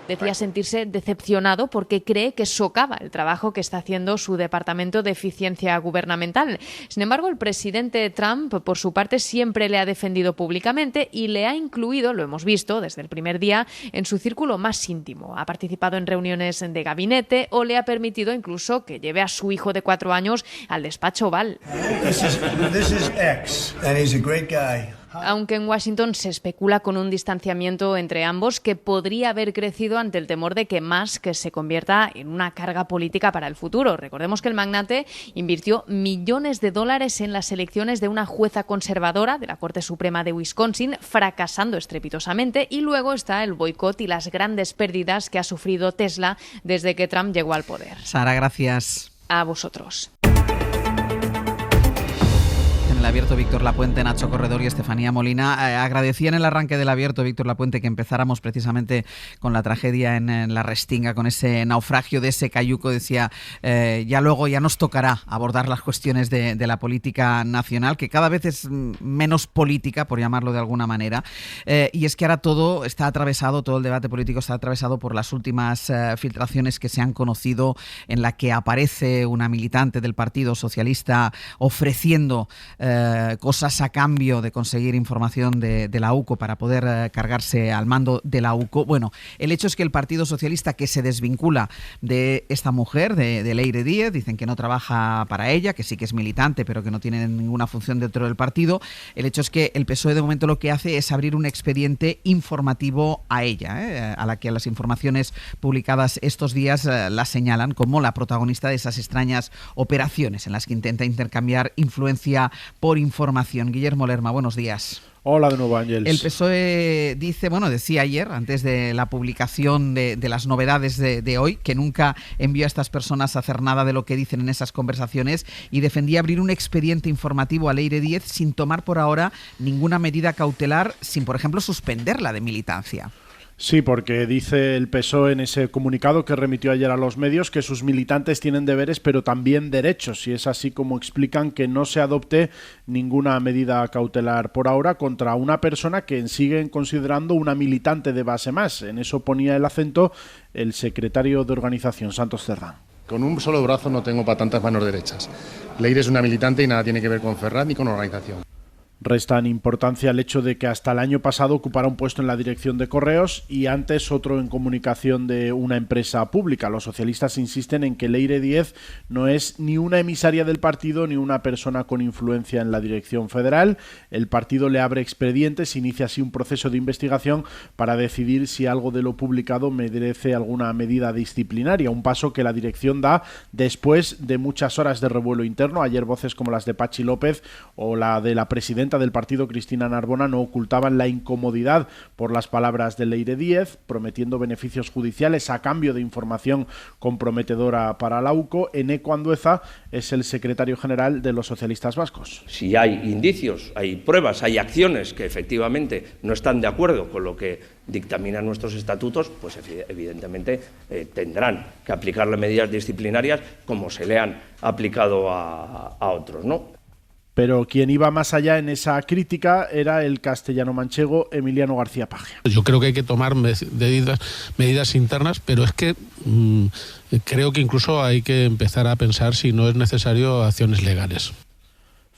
Decía sentirse decepcionado porque cree que socava el trabajo que está haciendo su Departamento de Eficiencia Gubernamental. Sin embargo, el presidente Trump, por su parte, siempre le ha defendido públicamente y le ha incluido, lo hemos visto desde el primer día, en su círculo más íntimo. Ha participado en reuniones de gabinete o le ha permitido incluso que lleve a su hijo de 4 años al despacho Oval. This is X, and he's a great guy. Aunque en Washington se especula con un distanciamiento entre ambos que podría haber crecido ante el temor de que Musk se convierta en una carga política para el futuro. Recordemos que el magnate invirtió millones de dólares en las elecciones de una jueza conservadora de la Corte Suprema de Wisconsin, fracasando estrepitosamente, y luego está el boicot y las grandes pérdidas que ha sufrido Tesla desde que Trump llegó al poder. Sara, gracias. A vosotros. En el Abierto, Víctor Lapuente, Nacho Corredor y Estefanía Molina. Agradecía en el arranque del Abierto, Víctor Lapuente, que empezáramos precisamente con la tragedia en la Restinga, con ese naufragio de ese cayuco. Decía, ya luego ya nos tocará abordar las cuestiones de la política nacional, que cada vez es menos política, por llamarlo de alguna manera. Y es que ahora todo el debate político está atravesado por las últimas filtraciones que se han conocido, en la que aparece una militante del Partido Socialista ofreciendo cosas a cambio de conseguir información de la UCO para poder cargarse al mando de la UCO. Bueno, el hecho es que el Partido Socialista, que se desvincula de esta mujer, de Leire Díez, dicen que no trabaja para ella, que sí que es militante, pero que no tiene ninguna función dentro del partido. El hecho es que el PSOE de momento lo que hace es abrir un expediente informativo a ella, a la que las informaciones publicadas estos días la señalan como la protagonista de esas extrañas operaciones en las que intenta intercambiar influencia por información. Guillermo Lerma, buenos días. Hola de nuevo, Ángels. El PSOE decía ayer, antes de la publicación de las novedades de hoy, que nunca envió a estas personas a hacer nada de lo que dicen en esas conversaciones, y defendía abrir un expediente informativo a Leire Díez sin tomar por ahora ninguna medida cautelar, sin, por ejemplo, suspenderla de militancia. Sí, porque dice el PSOE en ese comunicado que remitió ayer a los medios que sus militantes tienen deberes pero también derechos, y es así como explican que no se adopte ninguna medida cautelar por ahora contra una persona que siguen considerando una militante de base más. En eso ponía el acento el secretario de organización, Santos Cerdán. Con un solo brazo no tengo para tantas manos derechas. Leire es una militante y nada tiene que ver con Ferraz ni con organización. Restan importancia al hecho de que hasta el año pasado ocupara un puesto en la dirección de Correos y antes otro en comunicación de una empresa pública. Los socialistas insisten en que Leire Díez no es ni una emisaria del partido ni una persona con influencia en la dirección federal. El partido le abre expedientes, inicia así un proceso de investigación para decidir si algo de lo publicado merece alguna medida disciplinaria, un paso que la dirección da después de muchas horas de revuelo interno. Ayer voces como las de Pachi López o la de la presidenta del partido, Cristina Narbona, no ocultaban la incomodidad por las palabras de Leire Díez, prometiendo beneficios judiciales a cambio de información comprometedora para la UCO. Eneco Andueza es el secretario general de los socialistas vascos. Si hay indicios, hay pruebas, hay acciones que efectivamente no están de acuerdo con lo que dictaminan nuestros estatutos, pues evidentemente tendrán que aplicarle medidas disciplinarias como se le han aplicado a otros, ¿no? Pero quien iba más allá en esa crítica era el castellano-manchego Emiliano García Paje. Yo creo que hay que tomar medidas internas, pero es que creo que incluso hay que empezar a pensar si no es necesario acciones legales.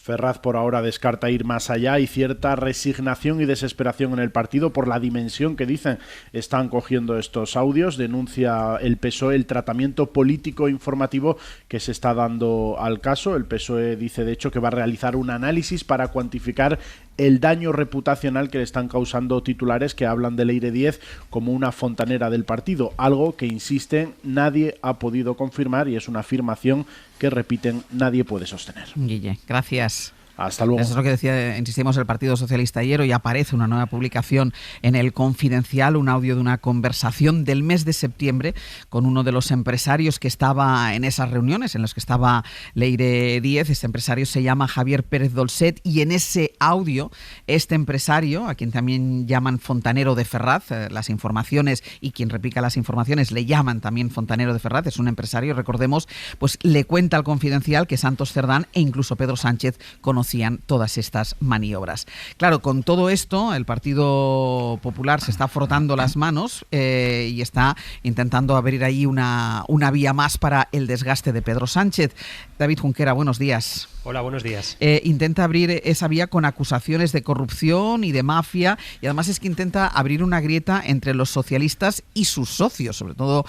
Ferraz por ahora descarta ir más allá. Hay cierta resignación y desesperación en el partido por la dimensión que dicen están cogiendo estos audios. Denuncia el PSOE el tratamiento político informativo que se está dando al caso. El PSOE dice de hecho que va a realizar un análisis para cuantificar el daño reputacional que le están causando titulares que hablan de Leire Díez como una fontanera del partido, algo que, insisten, nadie ha podido confirmar y es una afirmación que, repiten, nadie puede sostener. Guille, gracias. Hasta luego. Eso es lo que decía, insistimos, el Partido Socialista ayer. Hoy aparece una nueva publicación en El Confidencial, un audio de una conversación del mes de septiembre con uno de los empresarios que estaba en esas reuniones en las que estaba Leire Díez. Este empresario se llama Javier Pérez Dolcet y en ese audio este empresario, a quien también llaman fontanero de Ferraz, las informaciones y quien replica las informaciones le llaman también fontanero de Ferraz, es un empresario, recordemos, pues le cuenta al Confidencial que Santos Cerdán e incluso Pedro Sánchez conocían todas estas maniobras. Claro, con todo esto, el Partido Popular se está frotando las manos y está intentando abrir ahí una vía más para el desgaste de Pedro Sánchez. David Junquera, buenos días. Hola, buenos días. Intenta abrir esa vía con acusaciones de corrupción y de mafia, y además es que intenta abrir una grieta entre los socialistas y sus socios, sobre todo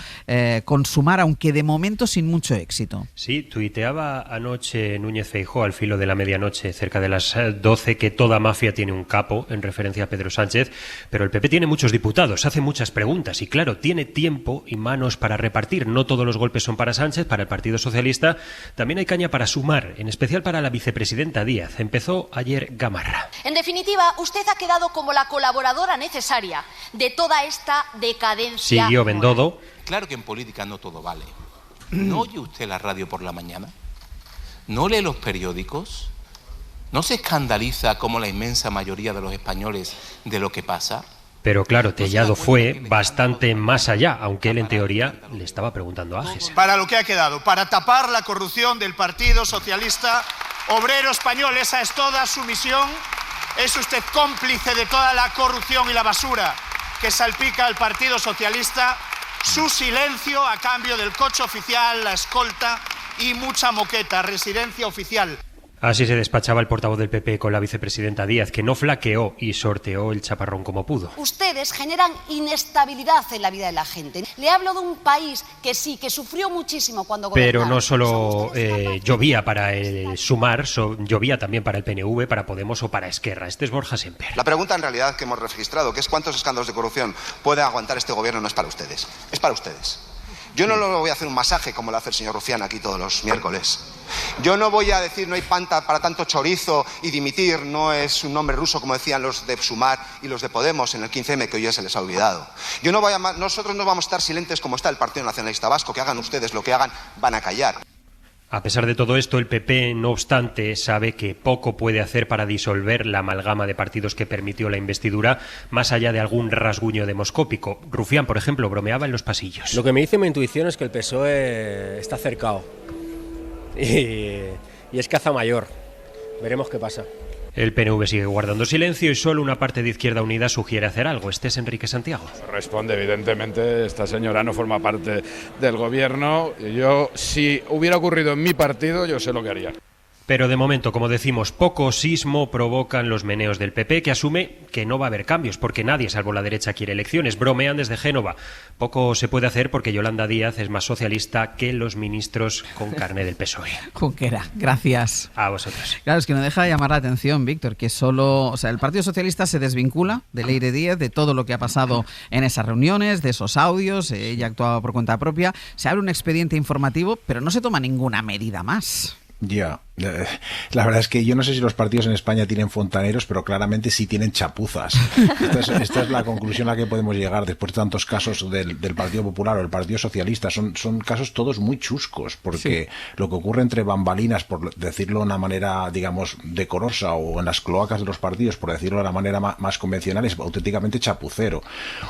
con Sumar, aunque de momento sin mucho éxito. Sí, tuiteaba anoche Núñez Feijóo al filo de la medianoche, cerca de las 12, que toda mafia tiene un capo, en referencia a Pedro Sánchez, pero el PP tiene muchos diputados, hace muchas preguntas y, claro, tiene tiempo y manos para repartir. No todos los golpes son para Sánchez, para el Partido Socialista. También hay caña para Sumar, en especial para la vicepresidenta Díaz. Empezó ayer Gamarra. En definitiva, usted ha quedado como la colaboradora necesaria de toda esta decadencia. Siguió Bendodo. Claro que en política no todo vale. ¿No oye usted la radio por la mañana? ¿No lee los periódicos? ¿No se escandaliza como la inmensa mayoría de los españoles de lo que pasa? Pero claro, Tellado fue bastante más allá, aunque él en teoría le estaba preguntando a Ages. Para lo que ha quedado, para tapar la corrupción del Partido Socialista Obrero Español, esa es toda su misión. Es usted cómplice de toda la corrupción y la basura que salpica al Partido Socialista. Su silencio a cambio del coche oficial, la escolta y mucha moqueta, residencia oficial. Así se despachaba el portavoz del PP con la vicepresidenta Díaz, que no flaqueó y sorteó el chaparrón como pudo. Ustedes generan inestabilidad en la vida de la gente. Le hablo de un país que sí, que sufrió muchísimo cuando gobernaron. Pero no solo llovía para el Sumar, llovía también para el PNV, para Podemos o para Esquerra. Este es Borja Semper. La pregunta en realidad que hemos registrado, que es cuántos escándalos de corrupción puede aguantar este gobierno, no es para ustedes, es para ustedes. Yo no lo voy a hacer un masaje como lo hace el señor Rufián aquí todos los miércoles. Yo no voy a decir no hay panta para tanto chorizo y dimitir, no es un nombre ruso como decían los de Sumar y los de Podemos en el 15M, que hoy ya se les ha olvidado. Nosotros no vamos a estar silentes como está el Partido Nacionalista Vasco, que hagan ustedes lo que hagan, van a callar. A pesar de todo esto, el PP, no obstante, sabe que poco puede hacer para disolver la amalgama de partidos que permitió la investidura, más allá de algún rasguño demoscópico. Rufián, por ejemplo, bromeaba en los pasillos. Lo que me dice mi intuición es que el PSOE está cercado y es caza mayor. Veremos qué pasa. El PNV sigue guardando silencio y solo una parte de Izquierda Unida sugiere hacer algo. Este es Enrique Santiago. Responde, evidentemente, esta señora no forma parte del gobierno. Yo, si hubiera ocurrido en mi partido, yo sé lo que haría. Pero de momento, como decimos, poco sismo provocan los meneos del PP, que asume que no va a haber cambios, porque nadie, salvo la derecha, quiere elecciones. Bromean desde Génova. Poco se puede hacer porque Yolanda Díaz es más socialista que los ministros con carné del PSOE. Junquera, gracias. A vosotros. Claro, es que no deja de llamar la atención, Víctor, que el Partido Socialista se desvincula de Leire Díez, de todo lo que ha pasado en esas reuniones, de esos audios, ella actuaba por cuenta propia, se abre un expediente informativo, pero no se toma ninguna medida más. Ya, la verdad es que yo no sé si los partidos en España tienen fontaneros, pero claramente sí tienen chapuzas. Esta es la conclusión a la que podemos llegar después de tantos casos del Partido Popular o del Partido Socialista. Son casos todos muy chuscos, porque lo que ocurre entre bambalinas, por decirlo de una manera, digamos, decorosa, o en las cloacas de los partidos, por decirlo de la manera más convencional, es auténticamente chapucero.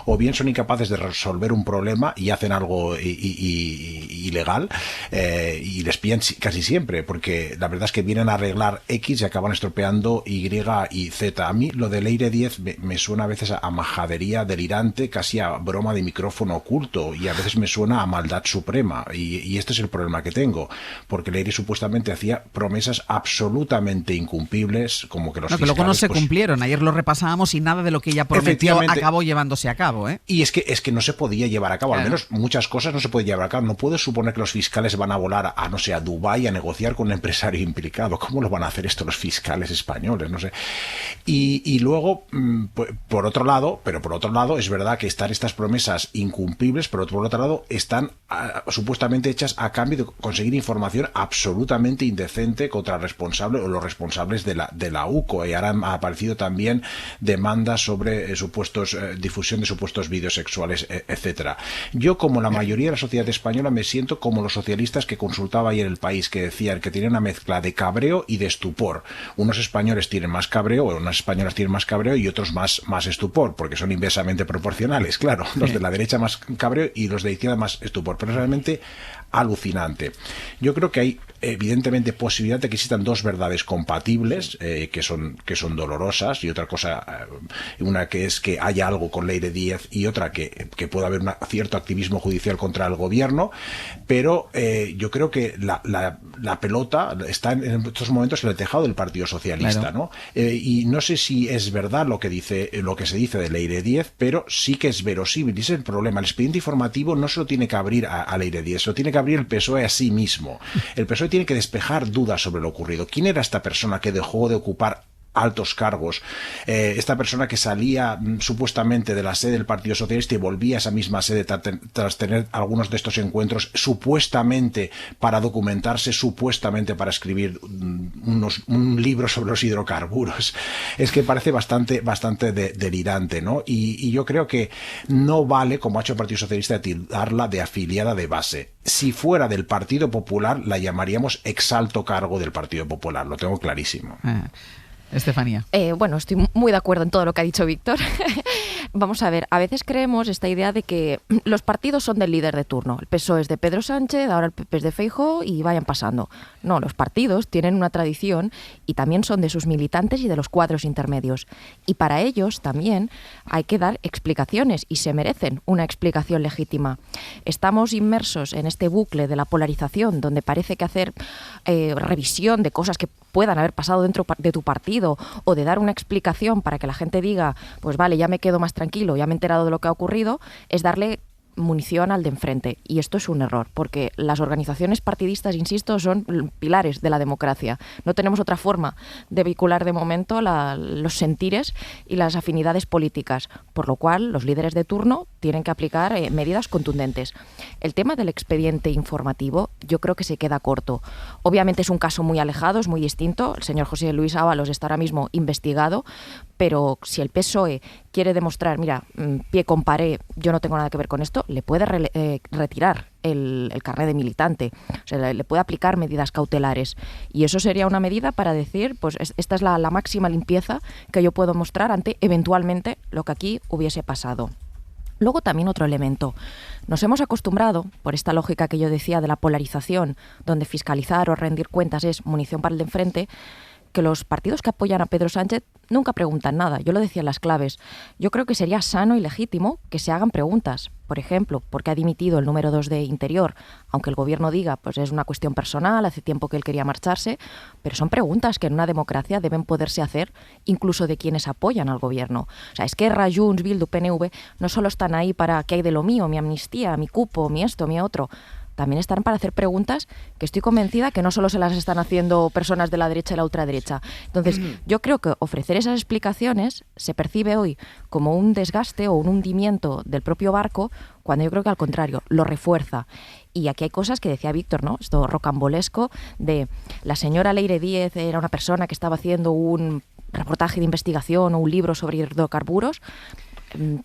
O bien son incapaces de resolver un problema y hacen algo ilegal, y les pillan casi siempre, porque la verdad es que vienen a arreglar X y acaban estropeando Y y Z. A mí lo de Leire Díez me suena a veces a majadería delirante, casi a broma de micrófono oculto, y a veces me suena a maldad suprema, y este es el problema que tengo, porque Leire supuestamente hacía promesas absolutamente incumplibles, como que los fiscales, que luego no se cumplieron. Ayer lo repasábamos y nada de lo que ella prometió acabó llevándose a cabo, ¿eh? Y es que no se podía llevar a cabo, al menos muchas cosas no se puede llevar a cabo. No puedes suponer que los fiscales van a volar a no sé, a Dubái a negociar con un empresario implicado. ¿Cómo lo van a hacer esto los fiscales españoles? No sé. Y luego, por otro lado, es verdad que están estas promesas incumplibles, pero por otro lado están supuestamente hechas a cambio de conseguir información absolutamente indecente contra el responsable o los responsables de la UCO. Y ahora han aparecido también demandas sobre difusión de supuestos vídeos sexuales, etcétera. Yo, como la mayoría de la sociedad española, me siento como los socialistas que consultaba ayer El País, que decían que tienen una mezcla de cabreo y de estupor. Unos españoles tienen más cabreo, o unas españolas tienen más cabreo y otros más estupor, porque son inversamente proporcionales, claro. Los de la derecha más cabreo y los de la izquierda más estupor. Pero es realmente alucinante. Yo creo que hay evidentemente posibilidad de que existan dos verdades compatibles, que son dolorosas, y otra cosa, una que es que haya algo con Leire Díez, y otra que pueda haber un cierto activismo judicial contra el gobierno, pero yo creo que la pelota está en estos momentos en el tejado del Partido Socialista, claro. ¿No? Y no sé si es verdad lo que se dice de Leire Díez, pero sí que es verosímil, y ese es el problema. El expediente informativo no se lo tiene que abrir a Leire Díez, se lo tiene que abrir el PSOE a sí mismo. El PSOE tiene que despejar dudas sobre lo ocurrido. ¿Quién era esta persona que dejó de ocupar altos cargos? Esta persona que salía supuestamente de la sede del Partido Socialista y volvía a esa misma sede tras tener algunos de estos encuentros, supuestamente para documentarse, supuestamente para escribir un libro sobre los hidrocarburos. Es que parece bastante delirante, ¿no? Y yo creo que no vale, como ha hecho el Partido Socialista, tildarla de afiliada de base. Si fuera del Partido Popular, la llamaríamos exalto cargo del Partido Popular, lo tengo clarísimo. Estefanía. Bueno, estoy muy de acuerdo en todo lo que ha dicho Víctor. Vamos a ver, a veces creemos esta idea de que los partidos son del líder de turno. El PSOE es de Pedro Sánchez, ahora el PP es de Feijóo y vayan pasando. No, los partidos tienen una tradición y también son de sus militantes y de los cuadros intermedios. Y para ellos también hay que dar explicaciones y se merecen una explicación legítima. Estamos inmersos en este bucle de la polarización donde parece que hacer revisión de cosas que puedan haber pasado dentro de tu partido o de dar una explicación para que la gente diga, pues vale, ya me quedo más tranquilo, ya me he enterado de lo que ha ocurrido, es darle munición al de enfrente. Y esto es un error, porque las organizaciones partidistas, insisto, son pilares de la democracia. No tenemos otra forma de vincular de momento los sentires y las afinidades políticas, por lo cual los líderes de turno tienen que aplicar medidas contundentes. El tema del expediente informativo yo creo que se queda corto. Obviamente es un caso muy alejado, es muy distinto. El señor José Luis Ábalos está ahora mismo investigado, pero si el PSOE quiere demostrar, mira, pie con pared, yo no tengo nada que ver con esto, le puede retirar el carnet de militante, o sea, le puede aplicar medidas cautelares. Y eso sería una medida para decir, pues esta es la máxima limpieza que yo puedo mostrar ante eventualmente lo que aquí hubiese pasado. Luego también otro elemento. Nos hemos acostumbrado, por esta lógica que yo decía de la polarización, donde fiscalizar o rendir cuentas es munición para el de enfrente, que los partidos que apoyan a Pedro Sánchez nunca preguntan nada. Yo lo decía en las claves. Yo creo que sería sano y legítimo que se hagan preguntas. Por ejemplo, ¿por qué ha dimitido el número 2 de Interior? Aunque el gobierno diga, pues es una cuestión personal, hace tiempo que él quería marcharse, pero son preguntas que en una democracia deben poderse hacer incluso de quienes apoyan al gobierno. O sea, Esquerra, Junts, Bildu, PNV no solo están ahí para qué hay de lo mío, mi amnistía, mi cupo, mi esto, mi otro. También están para hacer preguntas que estoy convencida que no solo se las están haciendo personas de la derecha y la ultraderecha. Entonces, yo creo que ofrecer esas explicaciones se percibe hoy como un desgaste o un hundimiento del propio barco, cuando yo creo que al contrario, lo refuerza. Y aquí hay cosas que decía Víctor, ¿no? Esto rocambolesco de la señora Leire Díez era una persona que estaba haciendo un reportaje de investigación o un libro sobre hidrocarburos.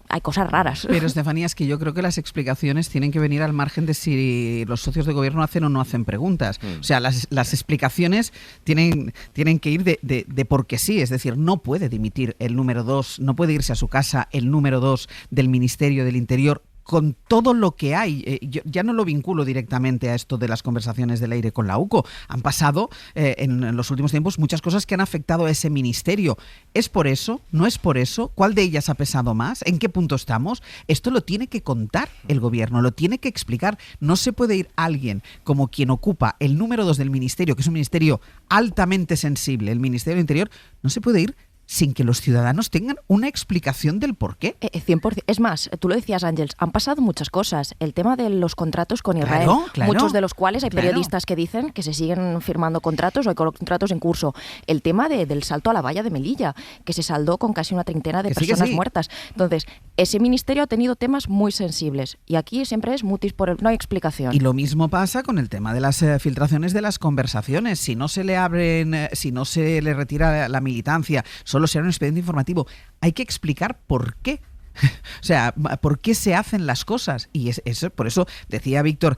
Hay cosas raras. Pero, Estefanía, es que yo creo que las explicaciones tienen que venir al margen de si los socios de gobierno hacen o no hacen preguntas. O sea, las explicaciones tienen que ir de porque sí. Es decir, no puede dimitir el número 2, no puede irse a su casa el número 2 del Ministerio del Interior con todo lo que hay. Yo ya no lo vinculo directamente a esto de las conversaciones del aire con la UCO. Han pasado en los últimos tiempos muchas cosas que han afectado a ese ministerio. ¿Es por eso? ¿No es por eso? ¿Cuál de ellas ha pesado más? ¿En qué punto estamos? Esto lo tiene que contar el gobierno, lo tiene que explicar. No se puede ir alguien como quien ocupa el número 2 del ministerio, que es un ministerio altamente sensible, el Ministerio del Interior, no se puede ir sin que los ciudadanos tengan una explicación del por qué. 100%. Es más, tú lo decías, Ángels, han pasado muchas cosas. El tema de los contratos con Israel, claro, muchos de los cuales hay periodistas que dicen que se siguen firmando contratos o hay contratos en curso. El tema del salto a la valla de Melilla, que se saldó con casi una treintena de personas muertas. Entonces, ese ministerio ha tenido temas muy sensibles y aquí siempre es mutis por el... no hay explicación. Y lo mismo pasa con el tema de las filtraciones de las conversaciones. Si no se le abren, si no se le retira la militancia, solo será un expediente informativo. Hay que explicar por qué. O sea, ¿por qué se hacen las cosas? Y por eso decía Víctor,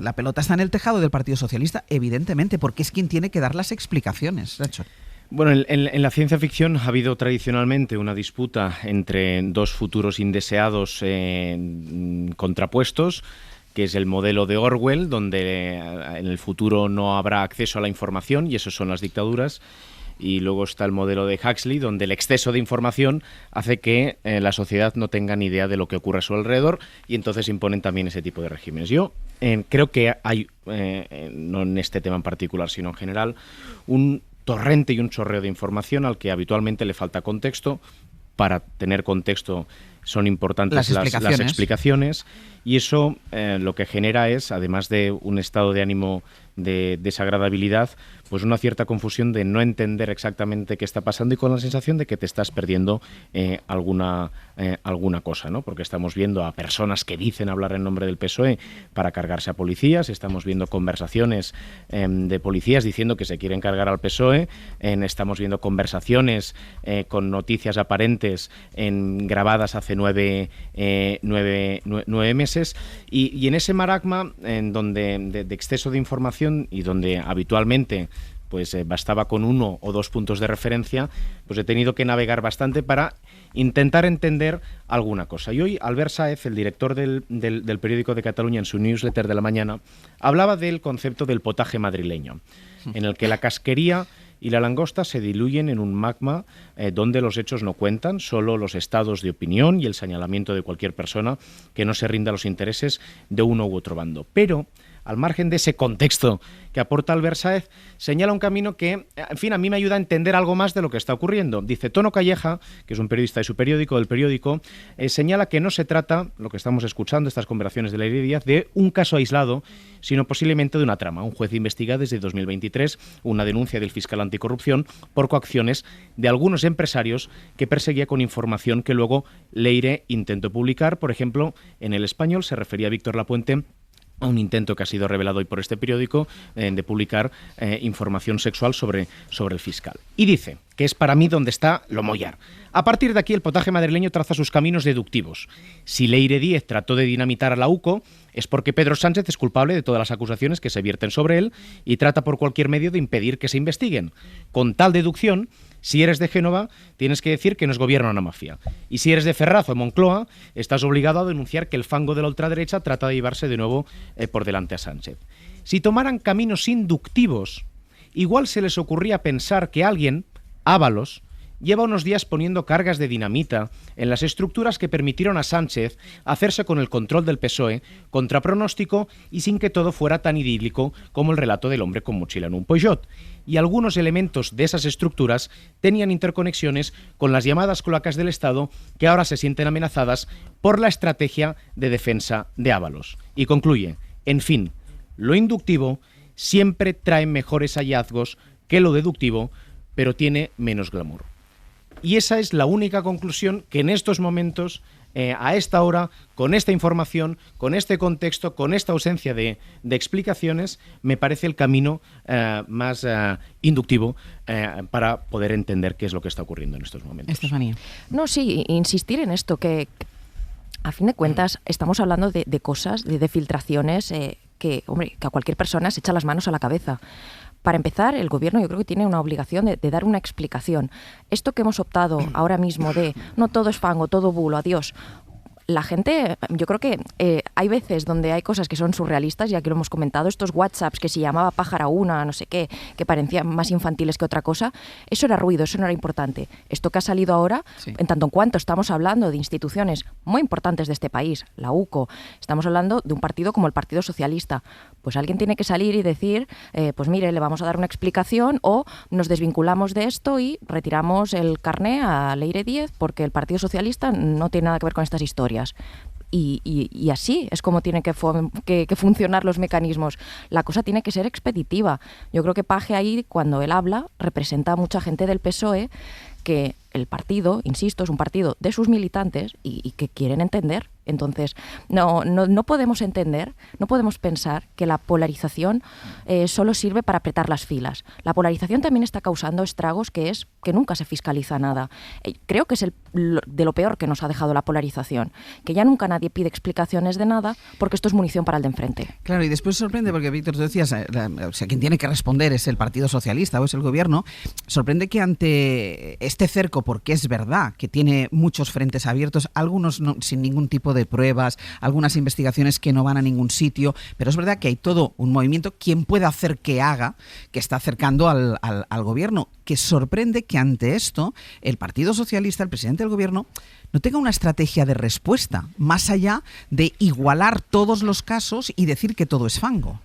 la pelota está en el tejado del Partido Socialista, evidentemente, porque es quien tiene que dar las explicaciones. Nacho. Bueno, en la ciencia ficción ha habido tradicionalmente una disputa entre dos futuros indeseados contrapuestos, que es el modelo de Orwell, donde en el futuro no habrá acceso a la información, y eso son las dictaduras. Y luego está el modelo de Huxley, donde el exceso de información hace que la sociedad no tenga ni idea de lo que ocurre a su alrededor, y entonces imponen también ese tipo de regímenes. Yo creo que hay, no en este tema en particular, sino en general, un torrente y un chorreo de información al que habitualmente le falta contexto. Para tener contexto son importantes las explicaciones, y eso lo que genera es, además de un estado de ánimo de desagradabilidad, pues una cierta confusión de no entender exactamente qué está pasando y con la sensación de que te estás perdiendo alguna cosa, ¿no? Porque estamos viendo a personas que dicen hablar en nombre del PSOE para cargarse a policías, estamos viendo conversaciones de policías diciendo que se quieren cargar al PSOE, estamos viendo conversaciones con noticias aparentes grabadas hace 9 meses, y en ese maragma de exceso de información, y donde habitualmente pues bastaba con 1 o 2 puntos de referencia, pues he tenido que navegar bastante para intentar entender alguna cosa. Y hoy Albert Sáez, el director del periódico de Cataluña, en su newsletter de la mañana, hablaba del concepto del potaje madrileño, en el que la casquería y la langosta se diluyen en un magma donde los hechos no cuentan, solo los estados de opinión y el señalamiento de cualquier persona que no se rinda a los intereses de uno u otro bando. Pero, al margen de ese contexto que aporta Albert Sáez, señala un camino que, en fin, a mí me ayuda a entender algo más de lo que está ocurriendo. Dice, Tono Calleja, que es un periodista de su periódico, del periódico, señala que no se trata, lo que estamos escuchando, estas conversaciones de Leire Díaz, de un caso aislado, sino posiblemente de una trama. Un juez investiga desde 2023 una denuncia del fiscal anticorrupción por coacciones de algunos empresarios que perseguía con información que luego Leire intentó publicar. Por ejemplo, en El Español se refería a Víctor Lapuente a un intento que ha sido revelado hoy por este periódico de publicar información sexual sobre el fiscal. Y dice que es para mí donde está lo mollar. A partir de aquí el potaje madrileño traza sus caminos deductivos. Si Leire Díez trató de dinamitar a la UCO, es porque Pedro Sánchez es culpable de todas las acusaciones que se vierten sobre él y trata por cualquier medio de impedir que se investiguen. Con tal deducción, si eres de Génova, tienes que decir que nos gobierna una mafia. Y si eres de Ferraz o Moncloa, estás obligado a denunciar que el fango de la ultraderecha trata de llevarse de nuevo por delante a Sánchez. Si tomaran caminos inductivos igual se les ocurría pensar que alguien, Ábalos, lleva unos días poniendo cargas de dinamita en las estructuras que permitieron a Sánchez hacerse con el control del PSOE contra pronóstico y sin que todo fuera tan idílico como el relato del hombre con mochila en un Peugeot. Y algunos elementos de esas estructuras tenían interconexiones con las llamadas cloacas del Estado que ahora se sienten amenazadas por la estrategia de defensa de Ábalos. Y concluye, en fin, lo inductivo siempre trae mejores hallazgos que lo deductivo, pero tiene menos glamour. Y esa es la única conclusión que en estos momentos, a esta hora, con esta información, con este contexto, con esta ausencia de explicaciones, me parece el camino más inductivo para poder entender qué es lo que está ocurriendo en estos momentos. Estefanía. No, sí, insistir en esto, que a fin de cuentas estamos hablando de cosas, de filtraciones que a cualquier persona se echa las manos a la cabeza. Para empezar, el Gobierno yo creo que tiene una obligación de dar una explicación. Esto que hemos optado ahora mismo de no todo es fango, todo bulo, adiós. La gente, yo creo que hay veces donde hay cosas que son surrealistas, ya que lo hemos comentado, estos WhatsApps que se llamaba pájara una, no sé qué, que parecían más infantiles que otra cosa, eso era ruido, eso no era importante. Esto que ha salido ahora, sí, en tanto en cuanto estamos hablando de instituciones muy importantes de este país, la UCO, estamos hablando de un partido como el Partido Socialista, pues alguien tiene que salir y decir, pues mire, le vamos a dar una explicación o nos desvinculamos de esto y retiramos el carné a Leire Díez porque el Partido Socialista no tiene nada que ver con estas historias. Y así es como tienen que funcionar los mecanismos. La cosa tiene que ser expeditiva. Yo creo que Page ahí, cuando él habla, representa a mucha gente del PSOE que el partido, insisto, es un partido de sus militantes y que quieren entender. Entonces, no podemos entender, no podemos pensar que la polarización solo sirve para apretar las filas. La polarización también está causando estragos que nunca se fiscaliza nada. Creo que es de lo peor que nos ha dejado la polarización, que ya nunca nadie pide explicaciones de nada porque esto es munición para el de enfrente. Claro, y después sorprende, porque Víctor, tú decías, quien tiene que responder es el Partido Socialista o es el Gobierno, sorprende que ante este cerco, porque es verdad que tiene muchos frentes abiertos, algunos sin ningún tipo de pruebas, algunas investigaciones que no van a ningún sitio, pero es verdad que hay todo un movimiento, quien puede hacer que haga, que está acercando al Gobierno, que sorprende que ante esto el Partido Socialista, el presidente del Gobierno, no tenga una estrategia de respuesta, más allá de igualar todos los casos y decir que todo es fango.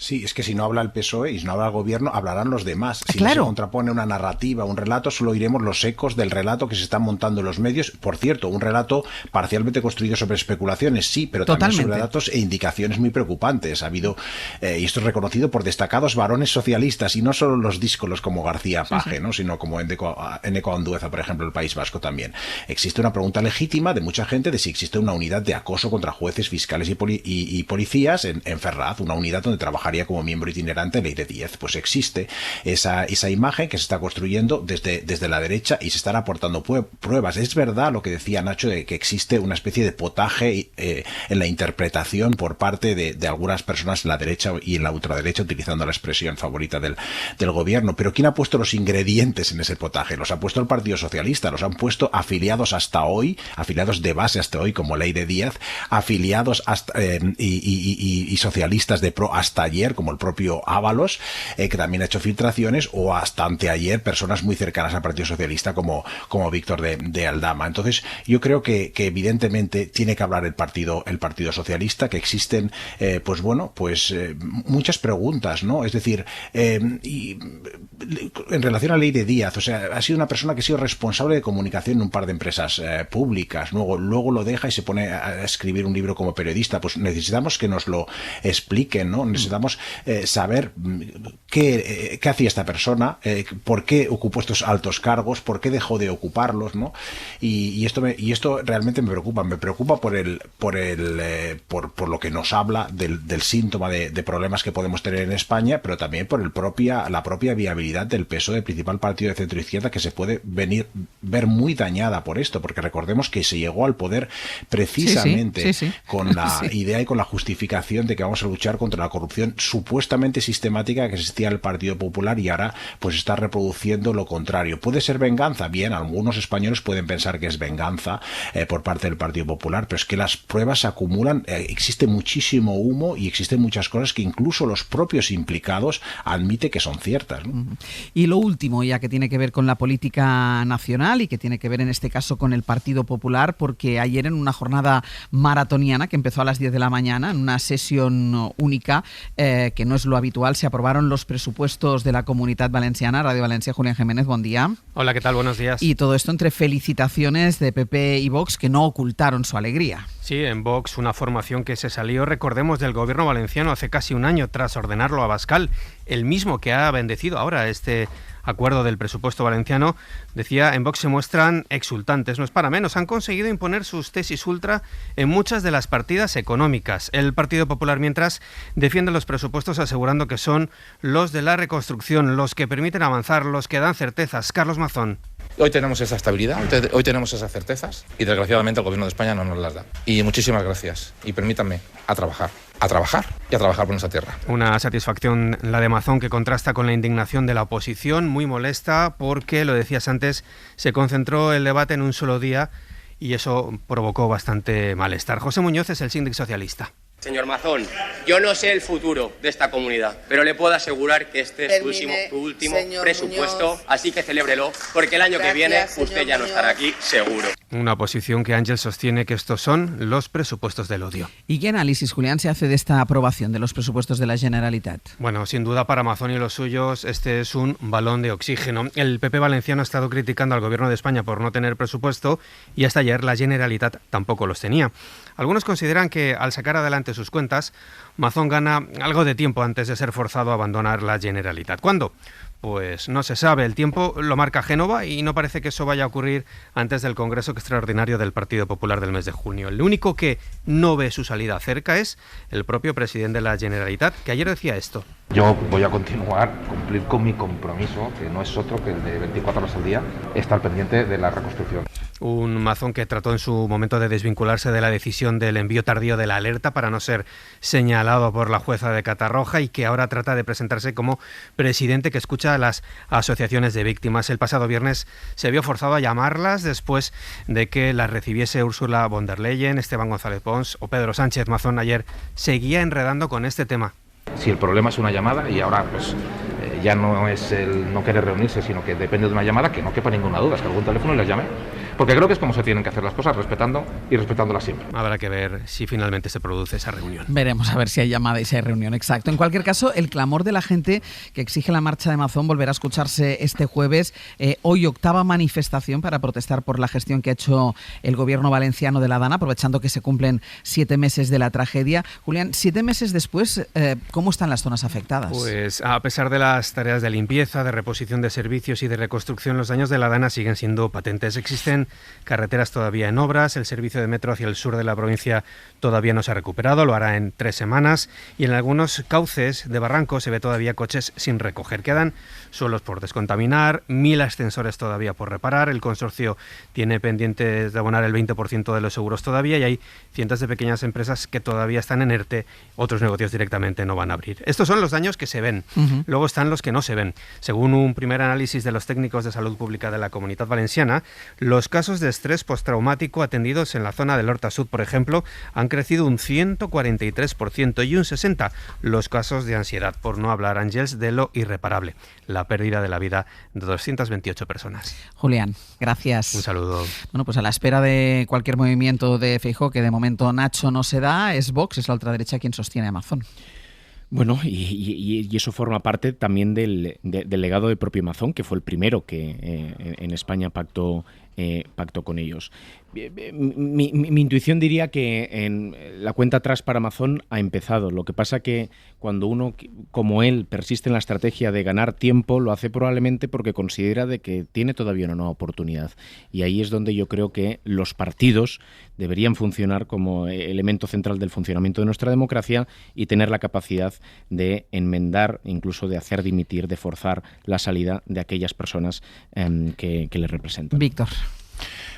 Sí, es que si no habla el PSOE y si no habla el Gobierno, hablarán los demás. Si claro, no se contrapone una narrativa, un relato, solo oiremos los ecos del relato que se están montando en los medios. Por cierto, un relato parcialmente construido sobre especulaciones, sí, pero también sobre datos e indicaciones muy preocupantes. Ha habido, y esto es reconocido por destacados varones socialistas, y no solo los díscolos como García Page, sí, ¿no?, sino como Eneko Andueza, por ejemplo, el País Vasco también. Existe una pregunta legítima de mucha gente de si existe una unidad de acoso contra jueces, fiscales y policías en Ferraz, una unidad donde trabajaría como miembro itinerante Leire Díez. Pues existe esa imagen que se está construyendo desde la derecha y se están aportando pruebas. Es verdad lo que decía Nacho de que existe una especie de potaje en la interpretación por parte de algunas personas en la derecha y en la ultraderecha, utilizando la expresión favorita del Gobierno. Pero ¿quién ha puesto los ingredientes en ese potaje? Los ha puesto el Partido Socialista, los han puesto afiliados hasta hoy, afiliados de base hasta hoy como Leire Díez, afiliados hasta, y socialistas de pro hasta ayer, como el propio Ábalos, que también ha hecho filtraciones, o hasta anteayer personas muy cercanas al Partido Socialista como Víctor de Aldama. Entonces yo creo que evidentemente tiene que hablar el Partido Socialista, que existen muchas preguntas, ¿no? Es decir, y en relación a Leire Díez, o sea, ha sido una persona que ha sido responsable de comunicación en un par de empresas públicas, luego lo deja y se pone a escribir un libro como periodista. Pues necesitamos que nos lo expliquen, ¿no? Necesitamos saber qué hacía esta persona, por qué ocupó estos altos cargos, por qué dejó de ocuparlos, ¿no? Y esto realmente me preocupa por lo que nos habla del síntoma de problemas que podemos tener en España, pero también por la propia viabilidad del PSOE, principal partido de centro izquierda, que se puede ver muy dañada por esto, porque recordemos que se llegó al poder precisamente con la idea y con la justificación de que vamos a luchar contra la corrupción supuestamente sistemática que existía el Partido Popular y ahora pues está reproduciendo lo contrario. ¿Puede ser venganza? Bien, algunos españoles pueden pensar que es venganza por parte del Partido Popular, pero es que las pruebas se acumulan, existe muchísimo humo y existen muchas cosas que incluso los propios implicados admiten que son ciertas, ¿no? Y lo último, ya que tiene que ver con la política nacional y que tiene que ver en este caso con el Partido Popular, porque ayer en una jornada maratoniana que empezó a las 10 de la mañana, en una sesión única, que no es lo habitual, se aprobaron los presupuestos de la Comunitat Valenciana. Radio Valencia, Julián Jiménez, buen día. Hola, ¿qué tal? Buenos días. Y todo esto entre felicitaciones de PP y Vox, que no ocultaron su alegría. Sí, en Vox, una formación que se salió, recordemos, del gobierno valenciano hace casi un año tras ordenarlo a Abascal, el mismo que ha bendecido ahora este acuerdo del presupuesto valenciano. Decía, en Vox se muestran exultantes, no es para menos, han conseguido imponer sus tesis ultra en muchas de las partidas económicas. El Partido Popular, mientras, defiende los presupuestos asegurando que son los de la reconstrucción, los que permiten avanzar, los que dan certezas. Carlos Mazón. Hoy tenemos esa estabilidad, hoy tenemos esas certezas y desgraciadamente el Gobierno de España no nos las da. Y muchísimas gracias. Y permítanme a trabajar y a trabajar por nuestra tierra. Una satisfacción la de Mazón que contrasta con la indignación de la oposición, muy molesta porque, lo decías antes, se concentró el debate en un solo día y eso provocó bastante malestar. José Muñoz es el síndic socialista. Señor Mazón, yo no sé el futuro de esta comunidad, pero le puedo asegurar que este es tu último presupuesto, Muñoz. Así que celébrelo, porque el año que viene usted ya no estará aquí, seguro. Una posición que Ángel sostiene que estos son los presupuestos del odio. ¿Y qué análisis, Julián, se hace de esta aprobación de los presupuestos de la Generalitat? Bueno, sin duda para Mazón y los suyos este es un balón de oxígeno. El PP valenciano ha estado criticando al Gobierno de España por no tener presupuesto y hasta ayer la Generalitat tampoco los tenía. Algunos consideran que al sacar adelante sus cuentas, Mazón gana algo de tiempo antes de ser forzado a abandonar la Generalitat. ¿Cuándo? Pues no se sabe, el tiempo lo marca Génova y no parece que eso vaya a ocurrir antes del Congreso Extraordinario del Partido Popular del mes de junio. El único que no ve su salida cerca es el propio presidente de la Generalitat, que ayer decía esto. Yo voy a cumplir con mi compromiso, que no es otro que el de 24 horas al día, estar pendiente de la reconstrucción. Un Mazón que trató en su momento de desvincularse de la decisión del envío tardío de la alerta para no ser señalado por la jueza de Catarroja y que ahora trata de presentarse como presidente que escucha a las asociaciones de víctimas. El pasado viernes se vio forzado a llamarlas después de que las recibiese Ursula von der Leyen, Esteban González Pons o Pedro Sánchez. Mazón ayer seguía enredando con este tema. Si el problema es una llamada y ahora pues ya no es el no querer reunirse, sino que depende de una llamada, que no quepa ninguna duda, es que algún teléfono les llame. Porque creo que es como se tienen que hacer las cosas, respetándolas siempre. Habrá que ver si finalmente se produce esa reunión. Veremos a ver si hay llamada y si hay reunión, exacto. En cualquier caso, el clamor de la gente que exige la marcha de Mazón volverá a escucharse este jueves. Hoy 8ª manifestación para protestar por la gestión que ha hecho el gobierno valenciano de la Dana, aprovechando que se cumplen 7 meses de la tragedia. Julián, 7 meses después, ¿cómo están las zonas afectadas? Pues a pesar de las tareas de limpieza, de reposición de servicios y de reconstrucción, los daños de la Dana siguen siendo patentes. Existen carreteras todavía en obras, el servicio de metro hacia el sur de la provincia todavía no se ha recuperado, lo hará en 3 semanas y en algunos cauces de barrancos se ve todavía coches sin recoger. Quedan suelos por descontaminar, 1000 ascensores todavía por reparar, el consorcio tiene pendientes de abonar el 20% de los seguros todavía y hay cientos de pequeñas empresas que todavía están en ERTE, otros negocios directamente no van a abrir. Estos son los daños que se ven, luego están los que no se ven. Según un primer análisis de los técnicos de salud pública de la Comunitat Valenciana, los casos de estrés postraumático atendidos en la zona del Horta Sud, por ejemplo, han crecido un 143% y un 60% los casos de ansiedad, por no hablar, Ángels, de lo irreparable, la pérdida de la vida de 228 personas. Julián, gracias. Un saludo. Bueno, pues a la espera de cualquier movimiento de Feijóo, que de momento Nacho no se da, es Vox, es la ultraderecha quien sostiene a Mazón. Bueno, y eso forma parte también del legado del propio Mazón, que fue el primero que en España pactó con ellos. Mi intuición diría que en la cuenta atrás para Mazón ha empezado. Lo que pasa que cuando uno, como él, persiste en la estrategia de ganar tiempo, lo hace probablemente porque considera de que tiene todavía una nueva oportunidad. Y ahí es donde yo creo que los partidos deberían funcionar como elemento central del funcionamiento de nuestra democracia y tener la capacidad de enmendar, incluso de hacer dimitir, de forzar la salida de aquellas personas que le representan. Víctor.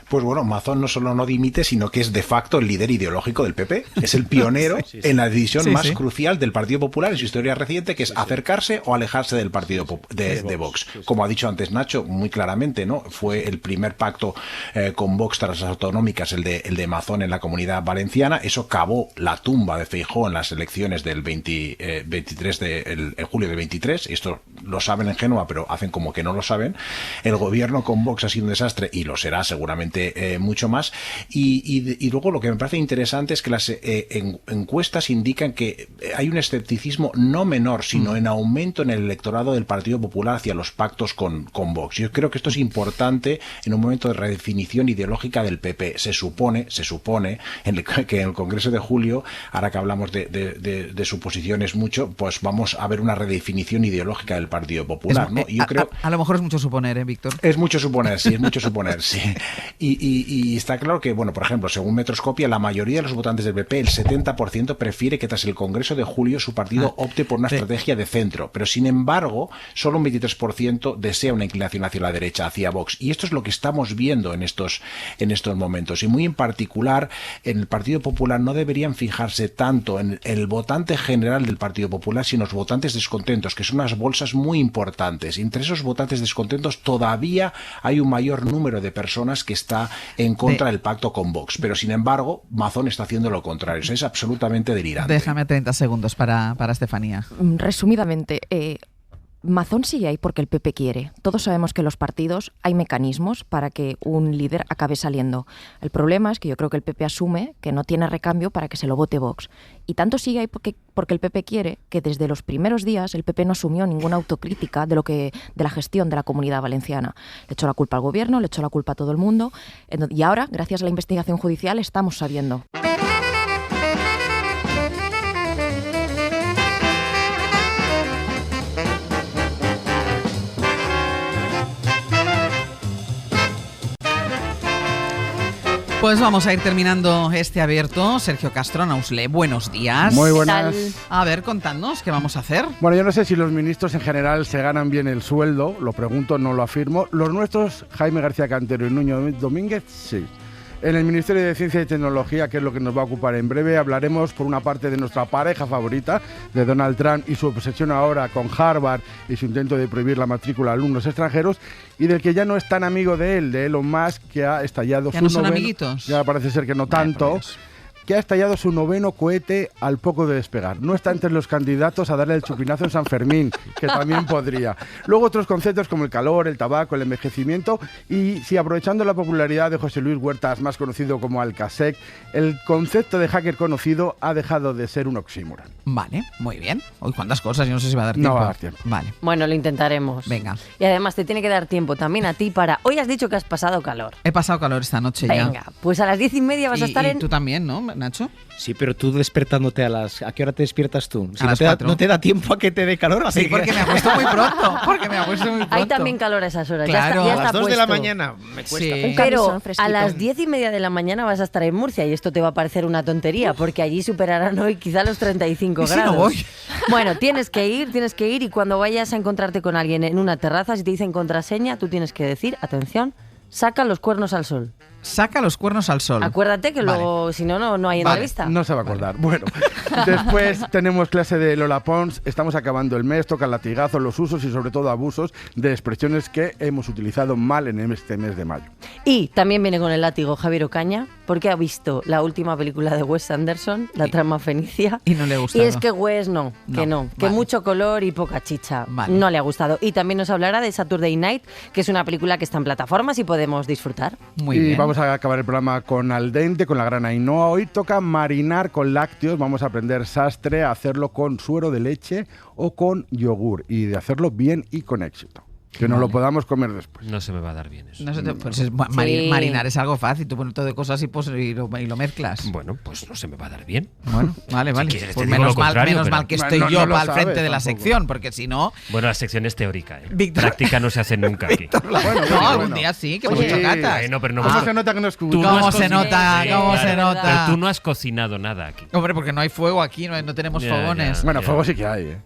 Pues bueno, Mazón no solo no dimite, sino que es de facto el líder ideológico del PP. Es el pionero en la decisión más crucial del Partido Popular en su historia reciente, que es acercarse o alejarse del partido de Vox. Como ha dicho antes Nacho, muy claramente, ¿no? Fue el primer pacto con Vox tras las autonómicas, el de Mazón en la Comunidad Valenciana. Eso cavó la tumba de Feijóo en las elecciones del 23 de julio del 23. Esto lo saben en Génova, pero hacen como que no lo saben. El gobierno con Vox ha sido un desastre y lo será seguramente mucho más, y luego lo que me parece interesante es que las encuestas indican que hay un escepticismo no menor, sino en aumento en el electorado del Partido Popular hacia los pactos con Vox. Yo creo que esto es importante en un momento de redefinición ideológica del PP. Se supone que en el Congreso de julio, ahora que hablamos de suposiciones mucho, pues vamos a ver una redefinición ideológica del Partido Popular, ¿no? Yo creo, a lo mejor es mucho suponer, Víctor. Es mucho suponer, sí. Y está claro que, bueno, por ejemplo, según Metroscopia, la mayoría de los votantes del PP, el 70%, prefiere que tras el Congreso de julio su partido opte por una estrategia de centro. Pero, sin embargo, solo un 23% desea una inclinación hacia la derecha, hacia Vox. Y esto es lo que estamos viendo en estos momentos. Y muy en particular, en el Partido Popular no deberían fijarse tanto en el votante general del Partido Popular, sino en los votantes descontentos, que son unas bolsas muy importantes. Y entre esos votantes descontentos todavía hay un mayor número de personas que está en contra del pacto con Vox, pero sin embargo Mazón está haciendo lo contrario. O sea, es absolutamente delirante. Déjame 30 segundos para Estefanía. Resumidamente, Mazón sigue ahí porque el PP quiere. Todos sabemos que en los partidos hay mecanismos para que un líder acabe saliendo. El problema es que yo creo que el PP asume que no tiene recambio para que se lo vote Vox. Y tanto sigue ahí porque el PP quiere, que desde los primeros días el PP no asumió ninguna autocrítica de la gestión de la Comunidad Valenciana. Le echó la culpa al gobierno, le echó la culpa a todo el mundo. Y ahora, gracias a la investigación judicial, estamos sabiendo. Pues vamos a ir terminando este abierto. Sergio Castro, Nausle, buenos días. Muy buenas. A ver, contadnos, ¿qué vamos a hacer? Bueno, yo no sé si los ministros en general se ganan bien el sueldo, lo pregunto, no lo afirmo. Los nuestros, Jaime García Cantero y Nuño Domínguez, sí. En el Ministerio de Ciencia y Tecnología, que es lo que nos va a ocupar en breve, hablaremos por una parte de nuestra pareja favorita, de Donald Trump y su obsesión ahora con Harvard y su intento de prohibir la matrícula a alumnos extranjeros, y del que ya no es tan amigo de él, de Elon Musk, que ha estallado ¿Ya no son amiguitos? Ya parece ser que no tanto. Que ha estallado su 9º cohete al poco de despegar. No está entre los candidatos a darle el chupinazo en San Fermín, que también podría. Luego otros conceptos como el calor, el tabaco, el envejecimiento, y si aprovechando la popularidad de José Luis Huertas, más conocido como Alcasec, el concepto de hacker conocido ha dejado de ser un oxímoron. Vale, muy bien. Hoy cuántas cosas, yo no sé si va a dar tiempo. No va a dar tiempo. Vale. Bueno, lo intentaremos. Venga. Y además te tiene que dar tiempo también a ti para... Hoy has dicho que has pasado calor. He pasado calor esta noche ya. Venga, pues a las 10:30 vas a estar en... tú también, ¿no, Nacho? Sí, pero tú despertándote ¿a qué hora te despiertas tú? Si a las 4. No te da tiempo a que te dé calor. Sí, porque me acuesto muy pronto. Hay también calor a esas horas. Claro. Ya está a las 2 de la puesto. mañana me cuesta. Sí. Pero a las 10:30 de la mañana vas a estar en Murcia y esto te va a parecer una tontería porque allí superarán hoy quizá los 35 grados. Si no voy. Bueno, tienes que ir y cuando vayas a encontrarte con alguien en una terraza, si te dicen contraseña, tú tienes que decir, atención, saca los cuernos al sol. Saca los cuernos al sol. Acuérdate que luego, si no, no hay entrevista. No se va a acordar. Bueno, después tenemos clase de Lola Pons. Estamos acabando el mes, tocan latigazos, los usos y sobre todo abusos de expresiones que hemos utilizado mal en este mes de mayo. Y también viene con el látigo Javier Ocaña, porque ha visto la última película de Wes Anderson, La trama fenicia. Y no le ha gustado. Y es que Wes que mucho color y poca chicha. Vale. No le ha gustado. Y también nos hablará de Saturday Night, que es una película que está en plataformas y podemos disfrutar. Muy bien. Vamos a acabar el programa con Al Dente, con la gran Ainhoa. Hoy toca marinar con lácteos. Vamos a aprender sastre, a hacerlo con suero de leche o con yogur y de hacerlo bien y con éxito. Que nos lo podamos comer después. No se me va a dar bien eso. Marinar es algo fácil. Tú pones todo de cosas y lo mezclas. Bueno, pues no se me va a dar bien. Bueno, vale. Si quieres, pues te digo menos lo contrario, mal que estoy yo al frente de la sección, porque si no... Bueno, la sección es teórica, ¿eh? Víctor, práctica no se hace nunca aquí. Algún día sí, que hemos hecho catas. No, pero no ¿Cómo se nota que no escuchas? ¿Cómo se nota? Pero tú no has cocinado nada aquí. Hombre, porque no hay fuego aquí, no tenemos fogones. Bueno, fuego sí que hay, ¿eh?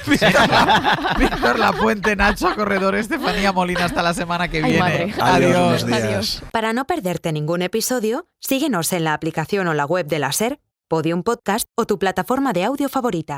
Víctor Lapuente, Nacho Corredor, Estefanía Molina. Hasta la semana que viene. Madre. Adiós. Adiós. Para no perderte ningún episodio, síguenos en la aplicación o la web de la SER, Podium Podcast o tu plataforma de audio favorita.